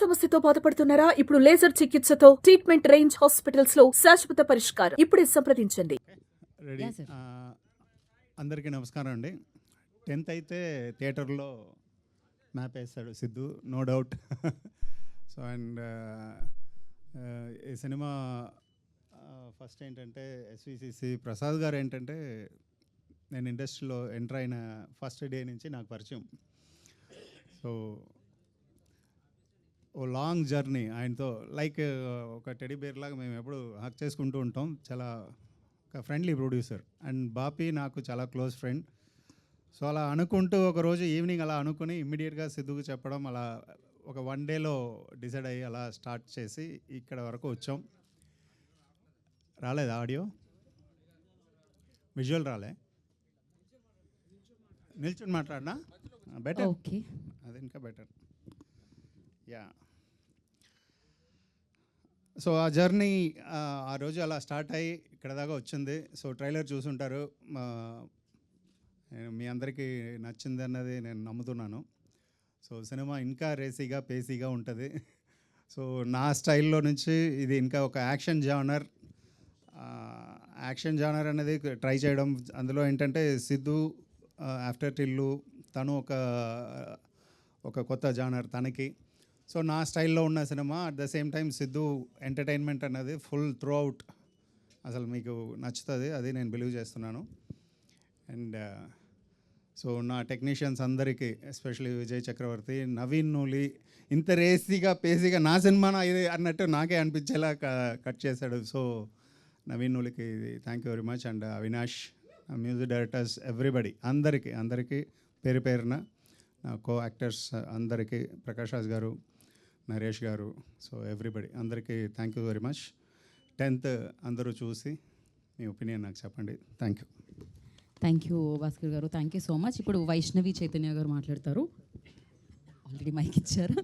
సమస్యతో బాధపడుతున్నారా? ఇప్పుడు లేజర్ చికిత్సతో ట్రీట్మెంట్ రేంజ్ హాస్పిటల్స్ లో శాశ్వత పరిష్కారం. ఇప్పుడే సంప్రదించండి. రెడీ. అందరికీ నమస్కారం అండి. 10th అయితే థియేటర్లో మ్యాప్ వేస్తాడు Siddhu, no doubt. So and ఈ సినిమా ఫస్ట్ ఏంటంటే ఎస్విసిసి ప్రసాద్ గారు ఏంటంటే నేను ఇండస్ట్రీలో ఎంటర్ అయిన ఫస్ట్ డే నుంచి నాకు పరిచయం. సో ఓ లాంగ్ జర్నీ ఆయనతో, లైక్ ఒక టెడీ బేర్ లాగా మేము ఎప్పుడు హక్ చేసుకుంటూ ఉంటాం. చాలా ఒక ఫ్రెండ్లీ ప్రొడ్యూసర్. అండ్ బాపీ నాకు చాలా క్లోజ్ ఫ్రెండ్. సో అలా అనుకుంటూ ఒకరోజు ఈవినింగ్ అలా అనుకుని ఇమ్మీడియట్గా సిద్ధుకు చెప్పడం, అలా ఒక 1 డేలో డిసైడ్ అయ్యి అలా స్టార్ట్ చేసి ఇక్కడ వరకు వచ్చాం. రాలేదు ఆడియో, విజువల్ రాలే, నిల్చుని మాట్లాడినా బెటర్. ఓకే, అది ఇంకా బెటర్. యా, సో ఆ జర్నీ ఆ రోజు అలా స్టార్ట్ అయ్యి ఇక్కడ దాకా వచ్చింది. సో ట్రైలర్ చూసుంటారు, మీ అందరికీ నచ్చింది అన్నది నేను నమ్ముతున్నాను. సో సినిమా ఇంకా రేసీగా పేసీగా ఉంటుంది. సో నా స్టైల్లో నుంచి ఇది ఇంకా ఒక యాక్షన్ జానర్ అనేది ట్రై చేయడం. అందులో ఏంటంటే సిద్ధు ఆఫ్టర్ టిల్లు తను ఒక కొత్త జానర్ తనకి. సో నా స్టైల్లో ఉన్న cinema, at the same time Siddhu entertainment అన్నది ఫుల్ త్రూ అవుట్ అసలు మీకు నచ్చుతుంది, అది నేను బిలీవ్ చేస్తున్నాను. అండ్ సో నా టెక్నీషియన్స్ అందరికీ, ఎస్పెషల్లీ విజయ్ చక్రవర్తి, నవీన్ నూలి, ఇంత రేసీగా పేసీగా నా సినిమానా ఇది అన్నట్టు నాకే అనిపించేలా కట్ చేశాడు. సో నవీన్ నూలికి thank you very much. And Avinash, music directors, everybody, అందరికీ పేరు పేరున, నా కో యాక్టర్స్ అందరికీ, ప్రకాష్ రాజ్ గారు, నరేష్ గారు, సో ఎవ్రీబడి అందరికీ thank you very much. 10th అందరూ చూసి మీ ఒపీనియన్ నాకు చెప్పండి. థ్యాంక్ యూ భాస్కర్ గారు, థ్యాంక్ యూ సో మచ్. ఇప్పుడు వైష్ణవి చైతన్య గారు మాట్లాడతారు. ఆల్రెడీ మైక్ ఇచ్చారు.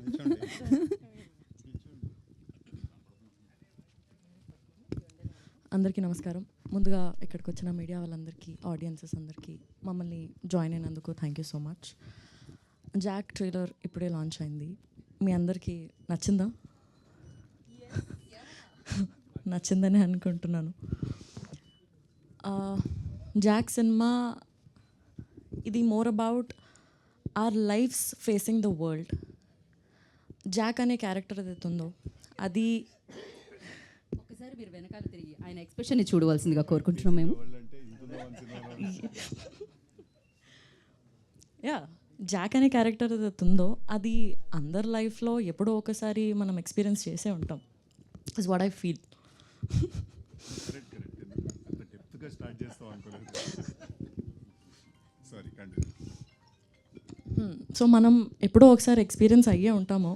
అందరికీ నమస్కారం. ముందుగా ఇక్కడికి వచ్చిన మీడియా వాళ్ళందరికీ, ఆడియన్సెస్ అందరికీ, మమ్మల్ని జాయిన్ అయినందుకు thank you so much. Jack trailer ఇప్పుడే లాంచ్ అయింది. మీ అందరికీ నచ్చిందా? నచ్చిందని అనుకుంటున్నాను. జాక్ సినిమా ఇది more about our lives facing the world. Jack అనే క్యారెక్టర్ ఏదైతే ఉందో అది ఒకసారి మీరు వెనకాల తిరిగి ఆయన ఎక్స్ప్రెషన్ని చూడవలసిందిగా కోరుకుంటున్నాం మేము. యా, జాక్ అనే క్యారెక్టర్ ఏదైతే ఉందో అది అందరి లైఫ్లో ఎప్పుడో ఒకసారి మనం ఎక్స్పీరియన్స్ చేసే ఉంటాం. Is what I feel. So మనం ఎప్పుడో ఒకసారి ఎక్స్పీరియన్స్ అయ్యే ఉంటాము.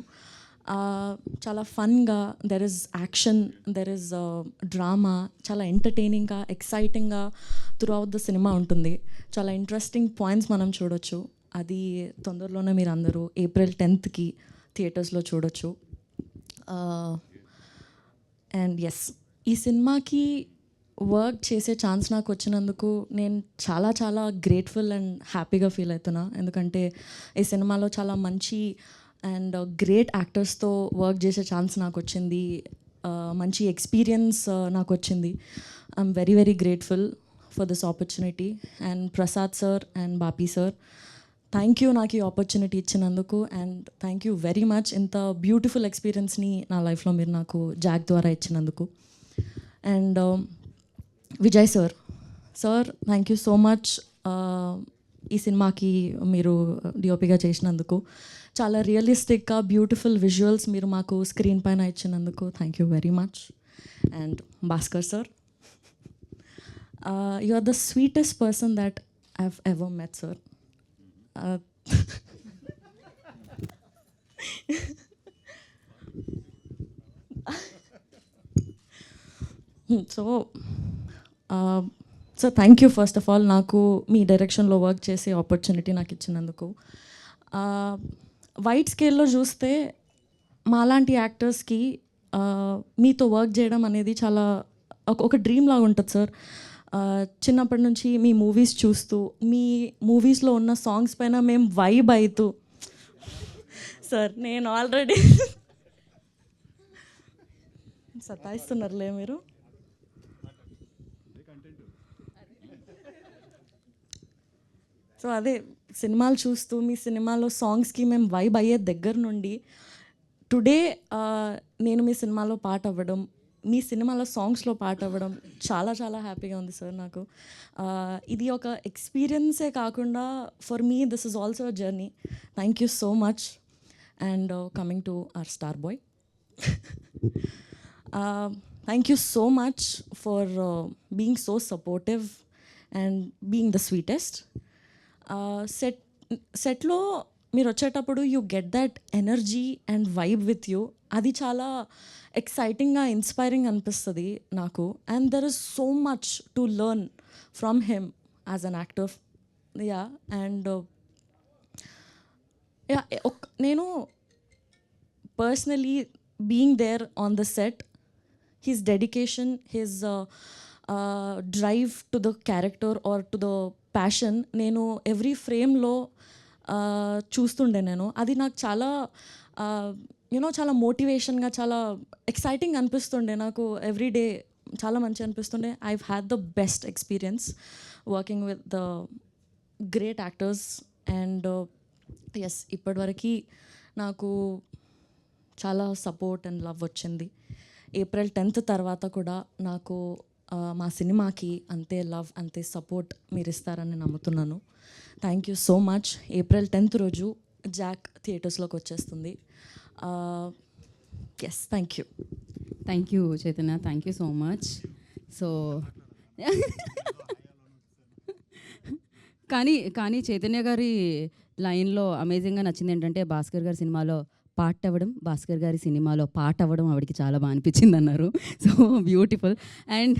చాలా ఫన్గా, there is action, there is drama, చాలా ఎంటర్టైనింగ్గా, ఎక్సైటింగ్గా త్రూ అవుట్ ద సినిమా ఉంటుంది. చాలా ఇంట్రెస్టింగ్ పాయింట్స్ మనం చూడొచ్చు. అది తొందరలోనే మీరు అందరూ April 10th థియేటర్స్లో చూడొచ్చు. అండ్ ఎస్, ఈ సినిమాకి వర్క్ చేసే ఛాన్స్ నాకు వచ్చినందుకు నేను చాలా చాలా గ్రేట్ఫుల్ అండ్ హ్యాపీగా ఫీల్ అవుతున్నా. ఎందుకంటే ఈ సినిమాలో చాలా మంచి అండ్ గ్రేట్ యాక్టర్స్తో వర్క్ చేసే ఛాన్స్ నాకు వచ్చింది. మంచి ఎక్స్పీరియన్స్ నాకు వచ్చింది. I'm very very grateful for this opportunity. And Prasad sir and Bapi sir, thank you నాకు ఈ ఆపర్చునిటీ ఇచ్చినందుకు. And thank you very much ఇంత బ్యూటిఫుల్ ఎక్స్పీరియన్స్ని నా లైఫ్లో మీరు నాకు జాక్ ద్వారా ఇచ్చినందుకు. And Vijay sir, thank you so much ఈ సినిమాకి మీరు డిఓపిగా చేసినందుకు. చాలా రియలిస్టిక్గా బ్యూటిఫుల్ విజువల్స్ మీరు మాకు స్క్రీన్ పైన ఇచ్చినందుకు thank you very much. And Bhaskar sir, you are the sweetest person that I have ever met sir. So thank you first of all నాకు మీ డైరెక్షన్లో వర్క్ చేసే ఆపర్చునిటీ నాకు ఇచ్చినందుకు. వైడ్ స్కేల్లో చూస్తే మాలాంటి యాక్టర్స్కి మీతో వర్క్ చేయడం అనేది చాలా ఒక డ్రీమ్ లాగా ఉంటుంది సార్. చిన్నప్పటి నుంచి మీ మూవీస్ చూస్తూ, మీ మూవీస్లో ఉన్న సాంగ్స్ పైన మేము వైబ్ అవుతూ, సార్ నేను ఆల్రెడీ సతాయిస్తున్నారులే మీరు. సో అదే సినిమాలు చూస్తూ మీ సినిమాలో సాంగ్స్కి మేము వైబ్ అయ్యే దగ్గర నుండి టుడే నేను మీ సినిమాలో పాట అవ్వడం, మీ సినిమాలో సాంగ్స్లో పాట అవ్వడం చాలా చాలా హ్యాపీగా ఉంది సార్ నాకు. ఇది ఒక ఎక్స్పీరియన్సే కాకుండా for me this is also a journey. Thank you so much. And coming to our star boy, thank you so much for being so supportive and being the sweetest. సెట్లో మీరు వచ్చేటప్పుడు you get that energy and vibe with you. అది చాలా ఎక్సైటింగ్గా inspiring అనిపిస్తుంది నాకు. And there is so much to learn from him as an actor. Ya and ya నేను personally being there on the set, his dedication, his drive to the character or to the passion, నేను every ఫ్రేమ్లో చూస్తుండే. నేను అది నాకు చాలా చాలా మోటివేషన్గా, చాలా ఎక్సైటింగ్ అనిపిస్తుండే నాకు. ఎవ్రీ డే చాలా మంచి అనిపిస్తుండే. I had the best experience working with the great actors. And yes, ఇప్పటివరకు నాకు చాలా సపోర్ట్ అండ్ లవ్ వచ్చింది. April 10th తర్వాత కూడా నాకు మా సినిమాకి అంతే లవ్, అంతే సపోర్ట్ మీరు ఇస్తారని నమ్ముతున్నాను. Thank you so much. April 10th రోజు జాక్ థియేటర్స్లోకి వచ్చేస్తుంది. Yes, thank you. Thank you Chaitanya, thank you so much. So కానీ చైతన్య గారి లైన్లో అమేజింగ్గా నచ్చింది ఏంటంటే, భాస్కర్ గారి సినిమాలో పాట అవ్వడం, భాస్కర్ గారి సినిమాలో పాట అవ్వడం ఆవిడకి చాలా బాగా అనిపించింది అన్నారు. So beautiful. అండ్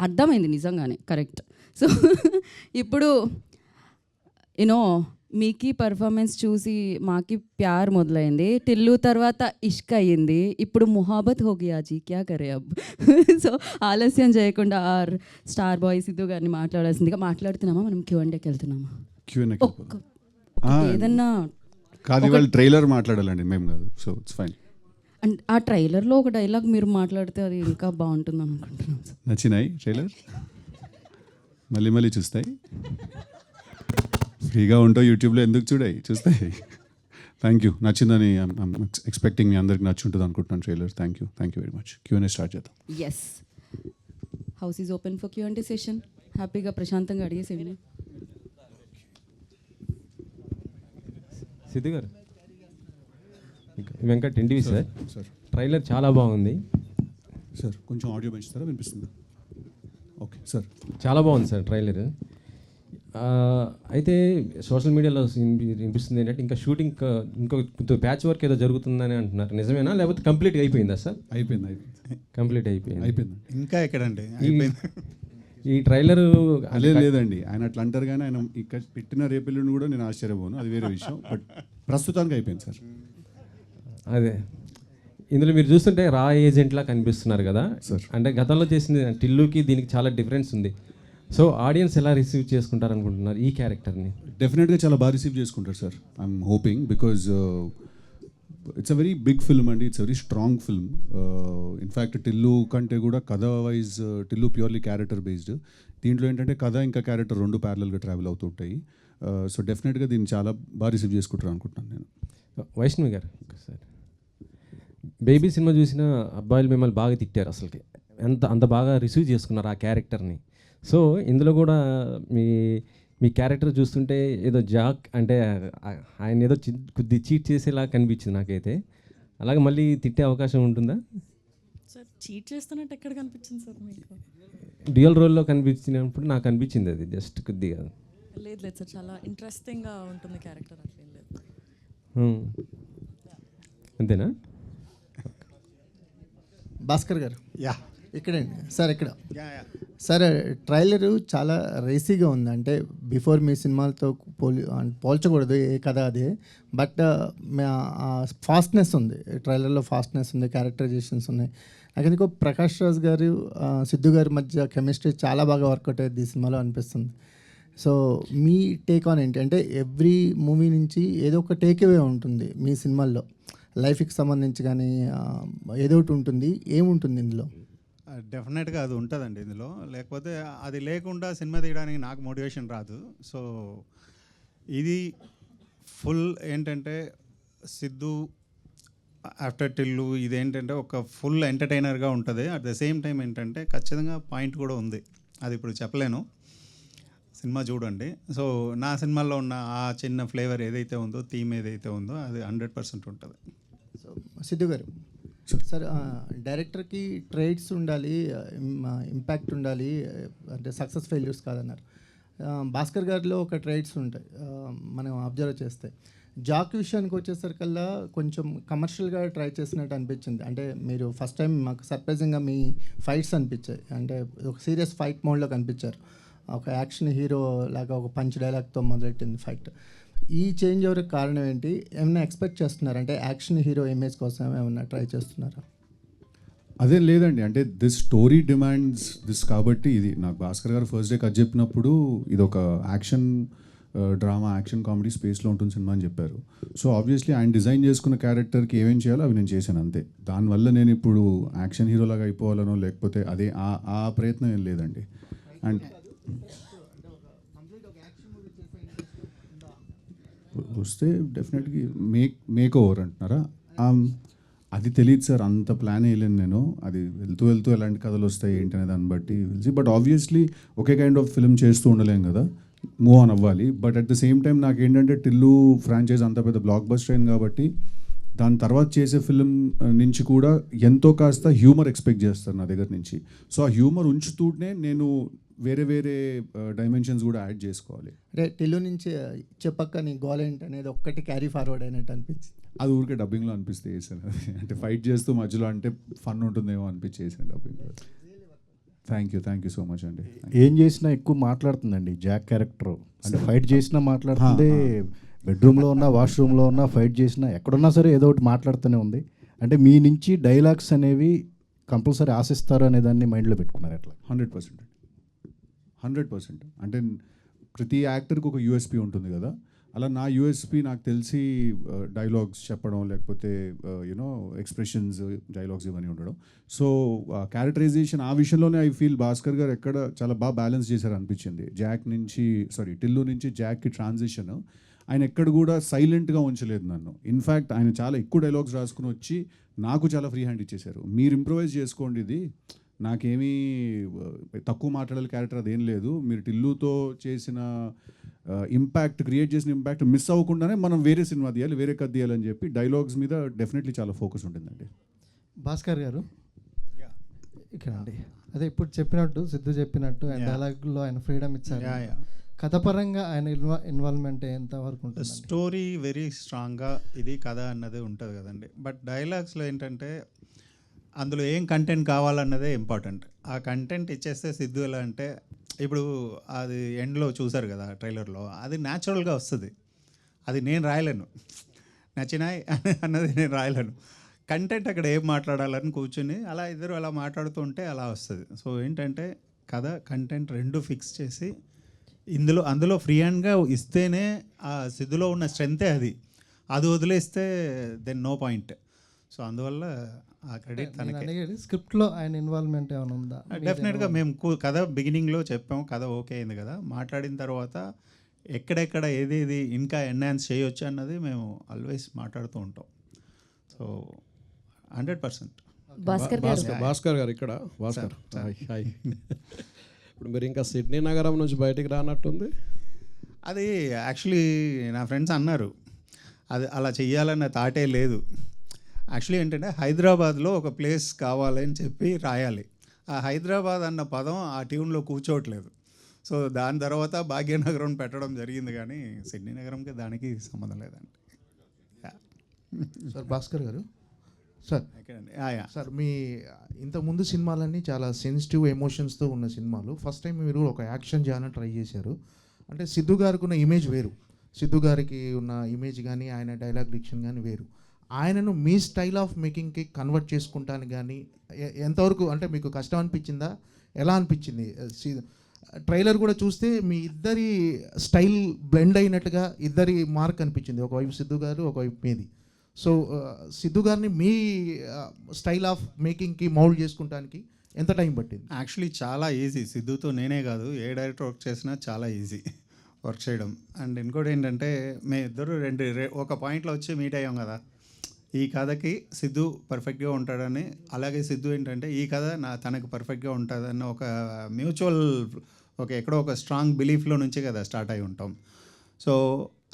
అర్థమైంది నిజంగానే, కరెక్ట్. సో ఇప్పుడు యూనో మీకి పర్ఫార్మెన్స్ చూసి మాకి ప్యార్ మొదలైంది, టిల్లు తర్వాత ఇష్క్ అయ్యింది, ఇప్పుడు ముహాబత్ హో గయా జీ, క్యా కరే అబ్. సో ఆలస్యం చేయకుండా ఆర్ స్టార్ బాయ్ సిద్ధు గారిని మాట్లాడాల్సిందిగా. మాట్లాడుతున్నామా మనం? Q&Aకి వెళ్తున్నామా? ఏదన్నా కాదు, ఇవాళ ట్రైలర్ మాట్లాడాలండి, మేము కాదు. So it's fine. అండ్ ఆ ట్రైలర్లో ఒక డైలాగ్ మీరు మాట్లాడితే అది ఇంకా బాగుంటుంది అనుకుంటున్నాను. నచ్చినాయి ట్రైలర్? మళ్ళీ మళ్ళీ చూస్తాయి? ఫ్రీగా ఉంటావు యూట్యూబ్లో, ఎందుకు చూస్తాయి. Thank you. నచ్చిందని ఎక్స్పెక్టింగ్ మీ అందరికి నచ్చుంటుంది అనుకుంటున్నాను trailer. Thank you very much. Q&A start చేద్దాం. Yes, house is open for Q&A session. హ్యాపీగా ప్రశాంతంగా అడిగేసేయండి. సిద్ధు గారు, Venkat NTV sir. Sir trailer చాలా బాగుంది సార్. కొంచెం ఆడియో పెంచుతారా? వినిపిస్తుందా? Okay sir. చాలా బాగుంది సార్ ట్రైలర్. అయితే సోషల్ మీడియాలో వినిపిస్తుంది ఏంటంటే ఇంకా షూటింగ్ ఇంకో ప్యాచ్ వర్క్ ఏదో జరుగుతుందని అంటున్నారు. నిజమేనా, లేకపోతే కంప్లీట్గా అయిపోయిందా సార్? అయిపోయింది. కంప్లీట్ అయిపోయింది. ఇంకా ఎక్కడండి ఈ ట్రైలర్ లేదండి, ఆయన అట్లా అంటారు కానీ ఆయన ఇక్కడ పెట్టిన రేపెల్లుని కూడా నేను ఆశ్చర్యపోను, అది వేరే విషయం. బట్ ప్రస్తుతానికి అయిపోయింది సార్. అదే ఇందులో మీరు చూస్తుంటే రా ఏజెంట్లా కనిపిస్తున్నారు కదా సార్. అంటే గతంలో చేసింది టిల్లుకి దీనికి చాలా డిఫరెన్స్ ఉంది. సో ఆడియన్స్ ఎలా రిసీవ్ చేసుకుంటారు అనుకుంటున్నారు ఈ క్యారెక్టర్ని? డెఫినెట్గా చాలా బాగా రిసీవ్ చేసుకుంటారు sir. I'm hoping, because it's a very big film అండి. It's very strong film. In fact Tillu కంటే కూడా కథ wise Tillu purely character based. దీంట్లో ఏంటంటే కథ ఇంకా క్యారెక్టర్ రెండు ప్యారలల్గా ట్రావెల్ అవుతుంటాయి. సో డెఫినెట్గా దీన్ని చాలా బాగా రిసీవ్ చేసుకుంటారు అనుకుంటున్నాను నేను. వైష్ణవి గారు, సార్ బేబీ సినిమా చూసిన అబ్బాయిలు మిమ్మల్ని బాగా తిట్టారు, అసలుకి అంత బాగా రిసీవ్ చేసుకున్నారు ఆ క్యారెక్టర్ని. సో ఇందులో కూడా మీ క్యారెక్టర్ చూస్తుంటే ఏదో జాక్ అంటే ఆయన ఏదో కొద్ది చీట్ చేసేలా కనిపించింది నాకైతే. అలాగే మళ్ళీ తిట్టే అవకాశం ఉంటుందా సార్? చీట్ చేస్తున్నట్టు ఎక్కడ కనిపించింది సార్ మీకు? డ్యూయల్ రోల్లో కనిపించినప్పుడు నాకు అనిపించింది అది జస్ట్ కొద్దిగా. లేదు సార్, చాలా ఇంట్రెస్టింగ్గా ఉంటుంది క్యారెక్టర్. అట్లేం లేదు. అంతేనా? భాస్కర్ గారు, ఇక్కడండి సార్. ఇక్కడ సార్ ట్రైలర్ చాలా రేసీగా ఉంది. అంటే బిఫోర్ మీ సినిమాలతో పోల్చకూడదు, ఏ కథ అదే. బట్ ఫాస్ట్నెస్ ఉంది ట్రైలర్లో, ఫాస్ట్నెస్ ఉంది, క్యారెక్టరైజేషన్స్ ఉన్నాయి. నాకు ఎందుకో ప్రకాష్ రాజ్ గారు సిద్ధు గారి మధ్య కెమిస్ట్రీ చాలా బాగా వర్కౌట్ అయ్యేది ఈ సినిమాలో అనిపిస్తుంది. సో మీ టేక్ ఆన్ ఏంటి? అంటే ఎవ్రీ మూవీ నుంచి ఏదో ఒక టేక్ అవే ఉంటుంది మీ సినిమాల్లో. లైఫ్కి సంబంధించి కానీ ఏదో ఒకటి ఉంటుంది, ఏముంటుంది ఇందులో? డెఫినెట్గా అది ఉంటుందండి ఇందులో, లేకపోతే అది లేకుండా సినిమా తీయడానికి నాకు మోటివేషన్ రాదు. సో ఇది ఫుల్ ఏంటంటే సిద్ధు ఆఫ్టర్ టిల్లు ఇదేంటంటే ఒక ఫుల్ ఎంటర్టైనర్గా ఉంటుంది. అట్ ద సేమ్ టైం ఏంటంటే ఖచ్చితంగా పాయింట్ కూడా ఉంది, అది ఇప్పుడు చెప్పలేను, సినిమా చూడండి. సో నా సినిమాల్లో ఉన్న ఆ చిన్న ఫ్లేవర్ ఏదైతే ఉందో, థీమ్ ఏదైతే ఉందో అది 100% ఉంటుంది. సో సిద్ధు గారు, సార్ డైరెక్టర్కి ట్రేడ్స్ ఉండాలి, ఇంపాక్ట్ ఉండాలి, అంటే సక్సెస్ ఫెయిల్యూర్స్ కాదన్నారు. భాస్కర్ గారిలో ఒక ట్రేడ్స్ ఉంటాయి మనం అబ్జర్వ్ చేస్తే. జాక్ విషయానికి వచ్చేసరికల్లా కొంచెం కమర్షియల్గా ట్రై చేసినట్టు అనిపించింది. అంటే మీరు ఫస్ట్ టైం మాకు సర్ప్రైజింగ్గా మీ ఫైట్స్ అనిపించాయి, అంటే ఒక సీరియస్ ఫైట్ మోడ్లో కనిపించారు. ఒక యాక్షన్ హీరో లాగా ఒక పంచ్ డైలాగ్తో మొదలెట్టింది ఫైట్. ఈ చేంజ్ ఎవరికి కారణం ఏంటి? ఏమైనా ఎక్స్పెక్ట్ చేస్తున్నారు, అంటే యాక్షన్ హీరో ఇమేజ్ కోసం ఏమైనా ట్రై చేస్తున్నారా? అదేం లేదండి, అంటే దిస్ స్టోరీ డిమాండ్స్ దిస్ కాబట్టి ఇది నాకు భాస్కర్ గారు ఫస్ట్ డే కట్ చెప్పినప్పుడు ఇది ఒక యాక్షన్ డ్రామా, యాక్షన్ కామెడీ స్పేస్లో ఉంటుంది సినిమా అని చెప్పారు. సో ఆబ్వియస్లీ ఆయన డిజైన్ చేసుకున్న క్యారెక్టర్కి ఏమేం చేయాలో అవి నేను చేశాను అంతే. దానివల్ల నేను ఇప్పుడు యాక్షన్ హీరోలాగా అయిపోవాలనో లేకపోతే అదే ఆ ప్రయత్నం ఏం లేదండి. అండ్ వస్తే డెఫినెట్గా మేక్ ఓవర్ అంటున్నారా? అది తెలియదు సార్, అంత ప్లాన్ వేయలేను నేను. అది వెళ్తూ వెళ్తూ ఎలాంటి కథలు వస్తాయి ఏంటి అనే దాన్ని బట్టి తెలిసి. But obviously okay kind of film చేస్తూ ఉండలేం కదా, మూవ్ ఆన్ అవ్వాలి. But at the same time నాకు ఏంటంటే టిల్లు ఫ్రాంచైజ్ అంత పెద్ద బ్లాక్ బస్టర్ అయింది కాబట్టి దాని తర్వాత చేసే ఫిల్మ్ నుంచి కూడా ఎంతో కాస్త హ్యూమర్ ఎక్స్పెక్ట్ చేస్తారు నా దగ్గర నుంచి. సో ఆ హ్యూమర్ ఉంచుతూనే నేను వేరే వేరే డైమెన్షన్స్ కూడా యాడ్ చేసుకోవాలి. అంటే టిల్లు నుంచి చెప్పక్క నీ గోల్ ఏంటి అనేది ఒక్కటి క్యారీ ఫార్వర్డ్ అయినట్టు అనిపించింది. అది ఊరికే డబ్బింగ్లో అనిపిస్తే వేసాను అది, అంటే ఫైట్ చేస్తూ మధ్యలో అంటే ఫన్ ఉంటుందేమో అనిపించి వేసాను డబ్బింగ్లో. థ్యాంక్ యూ సో మచ్ అండి. ఏం చేసినా ఎక్కువ మాట్లాడుతుందండి జాక్ క్యారెక్టర్, అంటే ఫైట్ చేసినా మాట్లాడుతుంది, బెడ్రూమ్లో ఉన్నా వాష్రూమ్లో ఉన్నా ఫైట్ చేసినా ఎక్కడున్నా సరే ఏదో ఒకటి మాట్లాడుతూనే ఉంది. అంటే మీ నుంచి డైలాగ్స్ అనేవి కంపల్సరీ ఆశిస్తారు అనే దాన్ని మైండ్లో పెట్టుకున్నారు ఎట్లా? 100%. అంటే ప్రతి యాక్టర్కి ఒక యూఎస్పీ ఉంటుంది కదా, అలా నా యూఎస్పీ నాకు తెలిసి డైలాగ్స్ చెప్పడం, లేకపోతే యూనో ఎక్స్ప్రెషన్స్, డైలాగ్స్ ఇవన్నీ ఉండడం. సో క్యారెక్టరైజేషన్ ఆ విషయంలోనే ఐ ఫీల్ భాస్కర్ గారు ఎక్కడ చాలా బాగా బ్యాలెన్స్ చేశారు అనిపించింది. టిల్లు నుంచి జాక్కి ట్రాన్సిషన్ ఆయన ఎక్కడ కూడా సైలెంట్గా ఉంచలేదు నన్ను. ఇన్ఫ్యాక్ట్ ఆయన చాలా ఎక్కువ డైలాగ్స్ రాసుకుని వచ్చి నాకు చాలా ఫ్రీ హ్యాండ్ ఇచ్చేశారు. మీరు ఇంప్రూవైజ్ చేసుకోండి, ఇది నాకేమీ తక్కువ మాట్లాడాలి క్యారెక్టర్ అదేం లేదు, మీరు టిల్లుతో చేసిన ఇంపాక్ట్, క్రియేట్ చేసిన ఇంపాక్ట్ మిస్ అవ్వకుండానే మనం వేరే సినిమా తీయాలి, వేరే కథ తీయాలని చెప్పి డైలాగ్స్ మీద డెఫినెట్లీ చాలా ఫోకస్ ఉంటుందండి. భాస్కర్ గారు ఇక్కడ అండి, అదే ఇప్పుడు చెప్పినట్టు సిద్ధు చెప్పినట్టు ఆయన డైలాగ్లో ఆయన ఫ్రీడమ్ ఇచ్చారు. కథపరంగా ఆయన ఇన్వాల్వ్మెంట్ ఎంతవరకు ఉంటుంది? స్టోరీ వెరీ స్ట్రాంగ్గా ఇది కథ అన్నది ఉంటుంది కదండి. బట్ డైలాగ్స్లో ఏంటంటే అందులో ఏం కంటెంట్ కావాలన్నదే ఇంపార్టెంట్. ఆ కంటెంట్ ఇచ్చేస్తే సిద్ధు ఎలా అంటే, ఇప్పుడు అది ఎండ్లో చూసారు కదా ట్రైలర్లో, అది న్యాచురల్గా వస్తుంది, అది నేను రాయలేను, నచ్చినాయి అన్నది నేను రాయలేను. కంటెంట్ అక్కడ ఏం మాట్లాడాలని కూర్చుని అలా ఇద్దరు అలా మాట్లాడుతుంటే అలా వస్తుంది. సో ఏంటంటే కథ కంటెంట్ రెండు ఫిక్స్ చేసి అందులో ఫ్రీ హ్యాండ్గా ఇస్తేనే ఆ సిద్ధులో ఉన్న స్ట్రెంతే అది వదిలేస్తే దెన్ నో పాయింట్. సో అందువల్ల ఆ క్రెడిట్ తనకే. స్క్రిప్ట్లో ఆయన ఇన్వాల్వ్మెంట్ ఏమైనా ఉందా? డెఫినెట్గా మేము కథ బిగినింగ్లో చెప్పాము, కథ ఓకే అయింది కదా, మాట్లాడిన తర్వాత ఎక్కడెక్కడ ఏదేది ఇంకా ఎన్హాన్స్ చేయొచ్చు అన్నది మేము ఆల్వేస్ మాట్లాడుతూ ఉంటాం. సో 100%. భాస్కర్ గారు ఇక్కడ హాయ్. ఇప్పుడు మీరు ఇంకా సిడ్నీ నగరం నుంచి బయటికి రానట్టుంది. అది యాక్చువల్లీ నా ఫ్రెండ్స్ అన్నారు, అది అలా చెయ్యాలన్న థాటే లేదు. యాక్చువల్లీ ఏంటంటే హైదరాబాద్లో ఒక ప్లేస్ కావాలని చెప్పి రాయాలి, ఆ హైదరాబాద్ అన్న పదం ఆ ట్యూన్లో కూర్చోవట్లేదు. సో దాని తర్వాత భాగ్యనగరం పెట్టడం జరిగింది, కానీ సిడ్నీ నగరంకి దానికి సంబంధం లేదండి. సార్ భాస్కర్ గారు, సార్ మీ ఇంతకుముందు సినిమాలన్నీ చాలా సెన్సిటివ్ ఎమోషన్స్తో ఉన్న సినిమాలు. ఫస్ట్ టైం మీరు ఒక యాక్షన్ జానర్ ట్రై చేశారు. అంటే సిద్ధు గారికి ఉన్న ఇమేజ్ వేరు, సిద్ధు గారికి ఉన్న ఇమేజ్ కానీ ఆయన డైలాగ్ డిక్షన్ కానీ వేరు. ఆయనను మీ స్టైల్ ఆఫ్ మేకింగ్కి కన్వర్ట్ చేసుకుంటానికి కానీ ఎంతవరకు అంటే మీకు కష్టం అనిపించిందా, ఎలా అనిపించింది? ట్రైలర్ కూడా చూస్తే మీ ఇద్దరి స్టైల్ బ్లెండ్ అయినట్టుగా ఇద్దరి మార్క్ అనిపించింది, ఒకవైపు సిద్ధు గారు ఒకవైపు మీది. సో సిద్ధు గారిని మీ స్టైల్ ఆఫ్ మేకింగ్కి మౌల్డ్ చేసుకుంటానికి ఎంత టైం పట్టింది? యాక్చువల్లీ చాలా ఈజీ. సిద్ధుతో నేనే కాదు, ఏ డైరెక్టర్ వర్క్ చేసినా చాలా ఈజీ వర్క్ చేయడం. అండ్ ఇంకోటి ఏంటంటే మేము ఇద్దరు ఒక పాయింట్లో వచ్చి మీట్ అయ్యాం కదా, ఈ కథకి సిద్ధు పర్ఫెక్ట్గా ఉంటాడని, అలాగే సిద్ధు ఏంటంటే ఈ కథ తనకు పర్ఫెక్ట్గా ఉంటుందని ఒక మ్యూచువల్ ఎక్కడో ఒక స్ట్రాంగ్ బిలీఫ్లో నుంచి కదా స్టార్ట్ అయి ఉంటాం. సో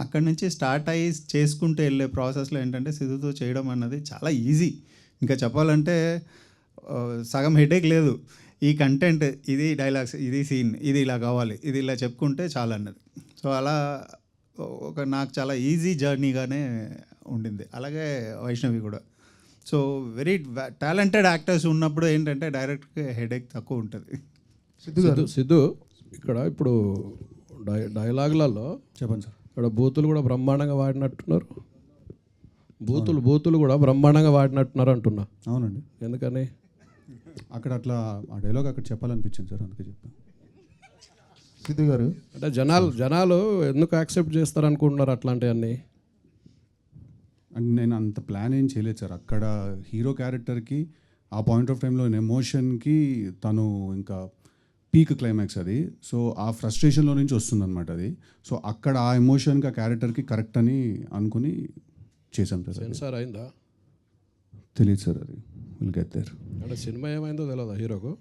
అక్కడి నుంచి స్టార్ట్ అయ్యి చేసుకుంటూ వెళ్ళే ప్రాసెస్లో ఏంటంటే సిద్ధుతో చేయడం అన్నది చాలా ఈజీ. ఇంకా చెప్పాలంటే సగం హెడేక్ లేదు. ఈ కంటెంట్, ఇది డైలాగ్స్, ఇది సీన్, ఇది ఇలా కావాలి, ఇది ఇలా చెప్పుకుంటే చాలా అన్నది. సో అలా నాకు చాలా ఈజీ జర్నీగానే ఉండింది. అలాగే వైష్ణవి కూడా. సో వెరీ టాలెంటెడ్ యాక్టర్స్ ఉన్నప్పుడు ఏంటంటే డైరెక్ట్గా హెడేక్ తక్కువ ఉంటుంది. సిద్ధు ఇక్కడ ఇప్పుడు డైలాగులలో చెప్పండి సార్. ఇక్కడ బూతులు కూడా బ్రహ్మాండంగా వాడినట్టున్నారు. బూతులు కూడా బ్రహ్మాండంగా వాడినట్టున్నారు అంటున్నా. అవునండి. ఎందుకని? అక్కడ అట్లా ఆ డైలాగ్ అక్కడ చెప్పాలనిపించింది సార్, అందుకే చెప్పాను. సిద్ధు గారు అంటే జనాలు ఎందుకు యాక్సెప్ట్ చేస్తారు అనుకుంటున్నారు అట్లాంటివన్నీ? అండ్ నేను అంత ప్లాన్ ఏం చేయలేదు సార్. అక్కడ హీరో క్యారెక్టర్కి ఆ పాయింట్ ఆఫ్ టైంలో ఎమోషన్కి తను ఇంకా పీక్ క్లైమాక్స్ అది. సో ఆ ఫ్రస్ట్రేషన్లో నుంచి వస్తుందన్నమాట అది. సో అక్కడ ఆ ఎమోషన్కి ఆ క్యారెక్టర్కి కరెక్ట్ అని అనుకుని చేశాం సార్. సెన్సార్ అయిందా? తెలియదు సార్, అది విల్ గెట్ దేర్. అంటే సినిమా ఏమైందో తెలియదా హీరోకు?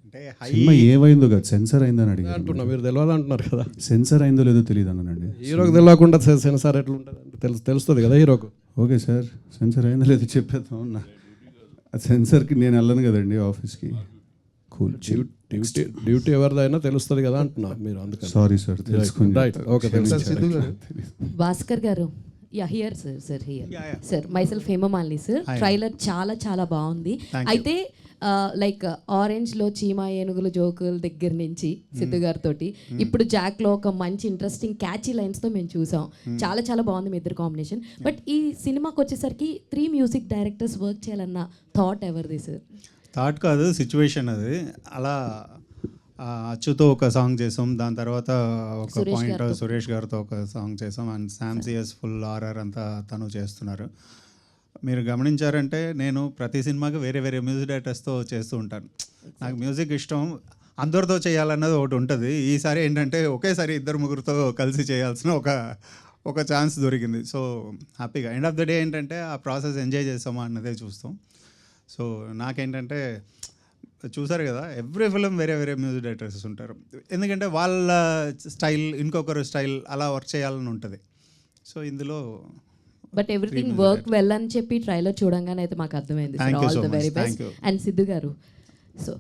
అంటే సినిమా ఏమైందో కాదు, సెన్సార్ అయిందని అడిగారు. అంటున్నా, మీరు తెలియదు అంటున్నారు కదా. సెన్సార్ అయిందో లేదో తెలియదు అన్నానండి. హీరోకి తెలియకుండా సెన్సార్ ఎట్లుంటుంది అంటే తెలుస్తుంది కదా హీరోకు. ఓకే సార్, సెన్సార్ అయిందో లేదో చెప్పేద్దాం. ఆ సెన్సార్కి నేను వెళ్ళను కదండి ఆఫీస్కి. కూల్. డ్యూటీ ఎవరిదైనా తెలుస్తుంది కదా అంటున్నా మీరు, అందుకని. సారీ సార్, తెలుసుకుని. Right, okay. సిద్ధు గారు భాస్కర్ గారు, here sir sir myself Hemamalini sir. Trailer చాలా చాలా బాగుంది. అయితే లైక్ ఆరెంజ్లో చీమా ఏనుగులు జోకుల దగ్గర నుంచి సిద్ధు గారితో ఇప్పుడు జాక్లో ఒక మంచి ఇంట్రెస్టింగ్ క్యాచీ లైన్స్తో మేము చూసాం. చాలా చాలా బాగుంది మీ ఇద్దరు కాంబినేషన్. బట్ ఈ సినిమాకి వచ్చేసరికి 3 మ్యూజిక్ డైరెక్టర్స్ వర్క్ చేయాలన్న థాట్ ఎవరిది సార్? థాట్ కాదు, సిచ్యువేషన్ అది. అలా అచ్చుతో ఒక సాంగ్ చేసాం, దాని తర్వాత ఒక పాయింట్ సురేష్ గారితో ఒక సాంగ్ చేసాం, అండ్ శామ్సియస్ ఫుల్ ఆర్ఆర్ అంతా తను చేస్తున్నారు. మీరు గమనించారంటే నేను ప్రతి సినిమాకి వేరే వేరే మ్యూజిక్ డైరెక్టర్స్తో చేస్తూ ఉంటాను. నాకు మ్యూజిక్ ఇష్టం, అందరితో చేయాలన్నది ఒకటి ఉంటుంది. ఈసారి ఏంటంటే ఒకేసారి 2-3 కలిసి చేయాల్సిన ఒక ఛాన్స్ దొరికింది. సో హ్యాపీగా ఎండ్ ఆఫ్ ద డే ఏంటంటే ఆ ప్రాసెస్ ఎంజాయ్ చేస్తామా అన్నదే చూస్తాం. సో నాకేంటంటే చూసారు కదా, ఎవ్రీ ఫిలిం వేరే వేరే మ్యూజిక్ డైరెక్టర్స్ ఉంటారు. ఎందుకంటే వాళ్ళ స్టైల్, ఇంకొకరు స్టైల్, అలా వర్క్ చేయాలని ఉంటుంది. సో ఇందులో బట్ ఎవ్రీథింగ్ వర్క్ వెల్ అని చెప్పి ట్రైలర్ చూడంగానే అయితే మాకు అర్థమైంది. All the very best. And Siddhu గారు, సో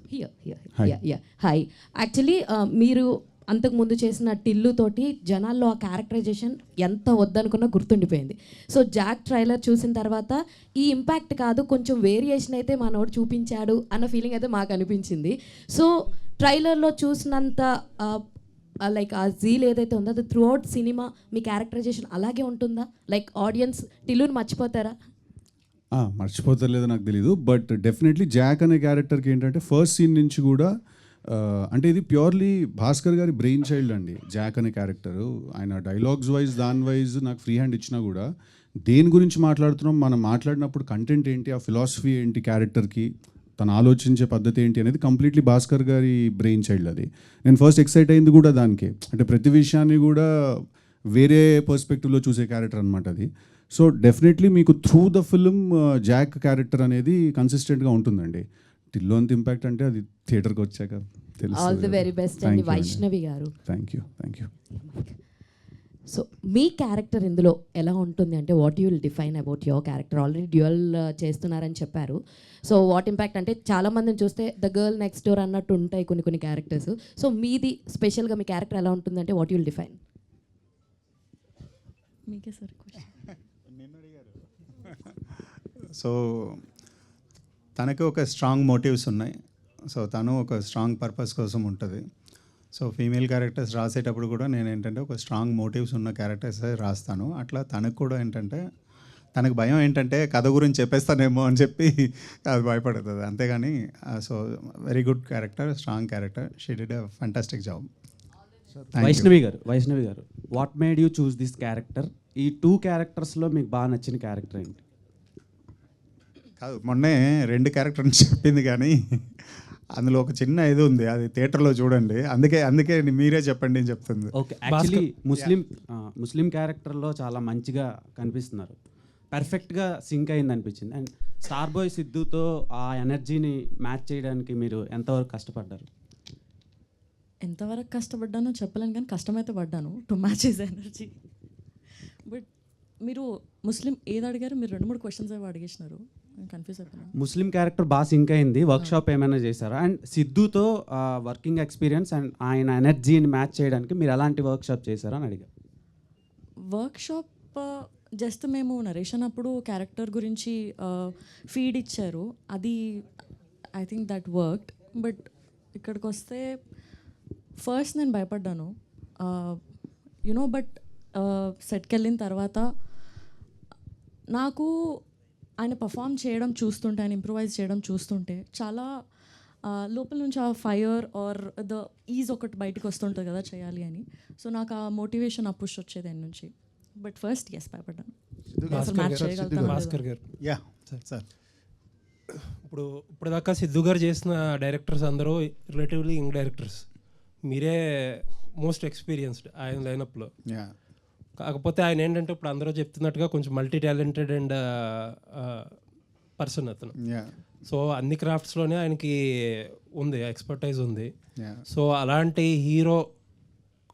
హాయ్. యాక్చువల్లీ మీరు అంతకుముందు చేసిన టిల్లు తోటి జనాల్లో ఆ క్యారెక్టరైజేషన్ ఎంత వద్దనుకున్నా గుర్తుండిపోయింది. సో జాక్ ట్రైలర్ చూసిన తర్వాత ఈ ఇంపాక్ట్ కాదు, కొంచెం వేరియేషన్ అయితే మనోడు చూపించాడు అన్న ఫీలింగ్ అయితే మాకు అనిపించింది. సో ట్రైలర్లో చూసినంత లైక్ ఆ జీల్ ఏదైతే ఉందో అది త్రూ అవుట్ సినిమా మీ క్యారెక్టరైజేషన్ అలాగే ఉంటుందా? Like audience టిల్లుని మర్చిపోతారా? మర్చిపోతలేదో నాకు తెలీదు, బట్ డెఫినెట్లీ జాక్ అనే క్యారెక్టర్కి ఏంటంటే ఫస్ట్ సీన్ నుంచి కూడా అంటే ఇది ప్యూర్లీ భాస్కర్ గారి బ్రెయిన్ చైల్డ్ అండి. జాక్ అనే క్యారెక్టరు ఆయన డైలాగ్స్ వైజ్ దాని వైజ్ నాకు ఫ్రీ హ్యాండ్ ఇచ్చినా కూడా దేని గురించి మాట్లాడుతున్నాం, మనం మాట్లాడినప్పుడు కంటెంట్ ఏంటి, ఆ ఫిలాసఫీ ఏంటి, క్యారెక్టర్కి తను ఆలోచించే పద్ధతి ఏంటి అనేది కంప్లీట్లీ భాస్కర్ గారి బ్రెయిన్ చైల్డ్ అది. నేను ఫస్ట్ ఎక్సైట్ అయింది కూడా దానికి, అంటే ప్రతి విషయాన్ని కూడా వేరే పర్స్పెక్టివ్లో చూసే క్యారెక్టర్ అనమాట అది. సో డెఫినెట్లీ మీకు through the film Jack character అనేది కన్సిస్టెంట్గా ఉంటుందండి. టిల్లు అంత ఇంపాక్ట్ అంటే అది థియేటర్కి వచ్చాక తెలుసు. ఆల్ ది వెరీ బెస్ట్ అండి వైష్ణవి గారు. Thank you. So me character ఇందులో ఎలా ఉంటుంది అంటే what you will define about your character? Already dual చేస్తున్నారని చెప్పారు. సో వాట్ ఇంపాక్ట్ అంటే చాలామందిని చూస్తే ద గర్ల్ నెక్స్ట్ డోర్ అన్నట్టు ఉంటాయి కొన్ని క్యారెక్టర్స్. సో మీది స్పెషల్గా మీ క్యారెక్టర్ ఎలా ఉంటుంది అంటే వాట్ యూ విల్ డిఫైన్? మీకే సార్ క్వశ్చన్. సో తనకి ఒక స్ట్రాంగ్ మోటివ్స్ ఉన్నాయి. సో తను ఒక స్ట్రాంగ్ పర్పస్ కోసం ఉంటుంది. సో ఫీమేల్ క్యారెక్టర్స్ రాసేటప్పుడు కూడా నేను ఏంటంటే ఒక స్ట్రాంగ్ మోటివ్స్ ఉన్న క్యారెక్టర్స్ రాస్తాను. అట్లా తనకు కూడా ఏంటంటే తనకు భయం ఏంటంటే కథ గురించి చెప్పేస్తానేమో అని చెప్పి అది భయపడుతుంది, అంతేగాని. So very good character, strong character. She did a fantastic job. Vaishnavi గారు, what made you choose this character ఈ 2 క్యారెక్టర్స్లో మీకు బాగా నచ్చిన క్యారెక్టర్ ఏంటి? కాదు, మొన్నే 2 క్యారెక్టర్ని చెప్పింది కానీ అందులో ఒక చిన్న ఇది ఉంది, అది థియేటర్లో చూడండి. అందుకే మీరే చెప్పండి అని చెప్తుంది. ఓకే, యాక్చువల్లీ ముస్లిం క్యారెక్టర్లో చాలా మంచిగా కనిపిస్తున్నారు, పర్ఫెక్ట్గా సింక్ అయింది అనిపించింది. అండ్ స్టార్ బాయ్ సిద్ధుతో ఆ ఎనర్జీని మ్యాచ్ చేయడానికి మీరు ఎంతవరకు కష్టపడ్డారు? ఎంతవరకు కష్టపడ్డానో చెప్పలేను, కానీ కష్టమైతే పడ్డాను to match his energy. But మీరు ముస్లిం ఏది అడిగారు? మీరు 2-3 క్వశ్చన్స్ ఏవో అడిగేసినారు, కన్ఫ్యూజ్ అయిపోయినాను. ముస్లిం క్యారెక్టర్ బాగా సింక్ అయింది, వర్క్షాప్ ఏమైనా చేశారా? అండ్ సిద్ధుతో వర్కింగ్ ఎక్స్పీరియన్స్ అండ్ ఆయన ఎనర్జీని మ్యాచ్ చేయడానికి మీరు ఎలాంటి వర్క్షాప్ చేశారా అని అడిగారు. వర్క్షాప్ జస్ట్ మేము నరేషన్ అప్పుడు క్యారెక్టర్ గురించి ఫీడ్ ఇచ్చారు, అది I think that worked. But ఇక్కడికి వస్తే ఫస్ట్ నేను భయపడ్డాను, యునో. బట్ సెట్కి వెళ్ళిన తర్వాత నాకు ఆయన పర్ఫామ్ చేయడం చూస్తుంటే, ఆయన ఇంప్రూవైజ్ చేయడం చూస్తుంటే చాలా లోపల నుంచి ఆ ఫైర్ ఆర్ ద ఈజ్ ఒకటి బయటకు వస్తుంటుంది కదా చేయాలి అని. సో నాకు ఆ మోటివేషన్, ఆ పుష్ వచ్చేది ఆయన నుంచి. బట్ ఫస్ట్ ఎస్ భయపడ్డాను, అసలు మ్యాచ్ చేయగలుగుతాను. భాస్కర్ గారు, యా సార్. ఇప్పుడు దాకా సిద్ధు గారు చేసిన డైరెక్టర్స్ అందరూ రిలేటివ్లీ యంగ్ డైరెక్టర్స్, మీరే మోస్ట్ ఎక్స్పీరియన్స్డ్ ఆయన లైనప్లో. కాకపోతే ఆయన ఏంటంటే ఇప్పుడు అందరూ చెప్తున్నట్టుగా కొంచెం మల్టీ టాలెంటెడ్ అండ్ పర్సన్ అతను. సో అన్ని క్రాఫ్ట్స్లోనే ఆయనకి ఉంది, ఎక్స్పర్టైజ్ ఉంది. సో అలాంటి హీరో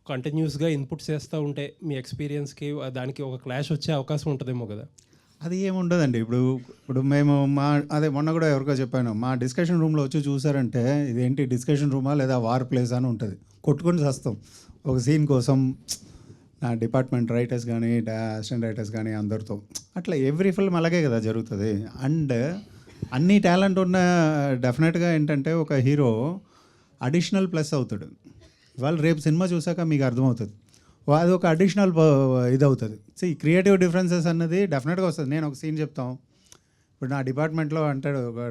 కంటిన్యూస్గా ఇన్పుట్స్ చేస్తూ ఉంటే మీ ఎక్స్పీరియన్స్కి దానికి ఒక క్లాష్ వచ్చే అవకాశం ఉంటుందేమో కదా? అది ఏముండదండి. ఇప్పుడు మేము మొన్న కూడా ఎవరికో చెప్పాను, మా డిస్కషన్ రూమ్లో వచ్చి చూసారంటే ఇదేంటి డిస్కషన్ రూమా లేదా వార్ ప్లేస్ అని ఉంటుంది. కొట్టుకొని చేస్తాం ఒక సీన్ కోసం. నా డిపార్ట్మెంట్ రైటర్స్ కానీ అసిస్టెంట్ రైటర్స్ కానీ అందరితో అట్లా ఎవ్రీ ఫిల్మ్ అలాగే కదా జరుగుతుంది. అండ్ అన్ని టాలెంట్ ఉన్న డెఫినెట్గా ఏంటంటే ఒక హీరో అడిషనల్ ప్లస్ అవుతాడు. ఇవాళ రేపు సినిమా చూసాక మీకు అర్థమవుతుంది, అది ఒక అడిషనల్ ఇది అవుతుంది. సో ఈ క్రియేటివ్ డిఫరెన్సెస్ అన్నది డెఫినెట్గా వస్తుంది. నేను ఒక సీన్ చెప్తాం, ఇప్పుడు నా డిపార్ట్మెంట్లో అంటాడు ఒక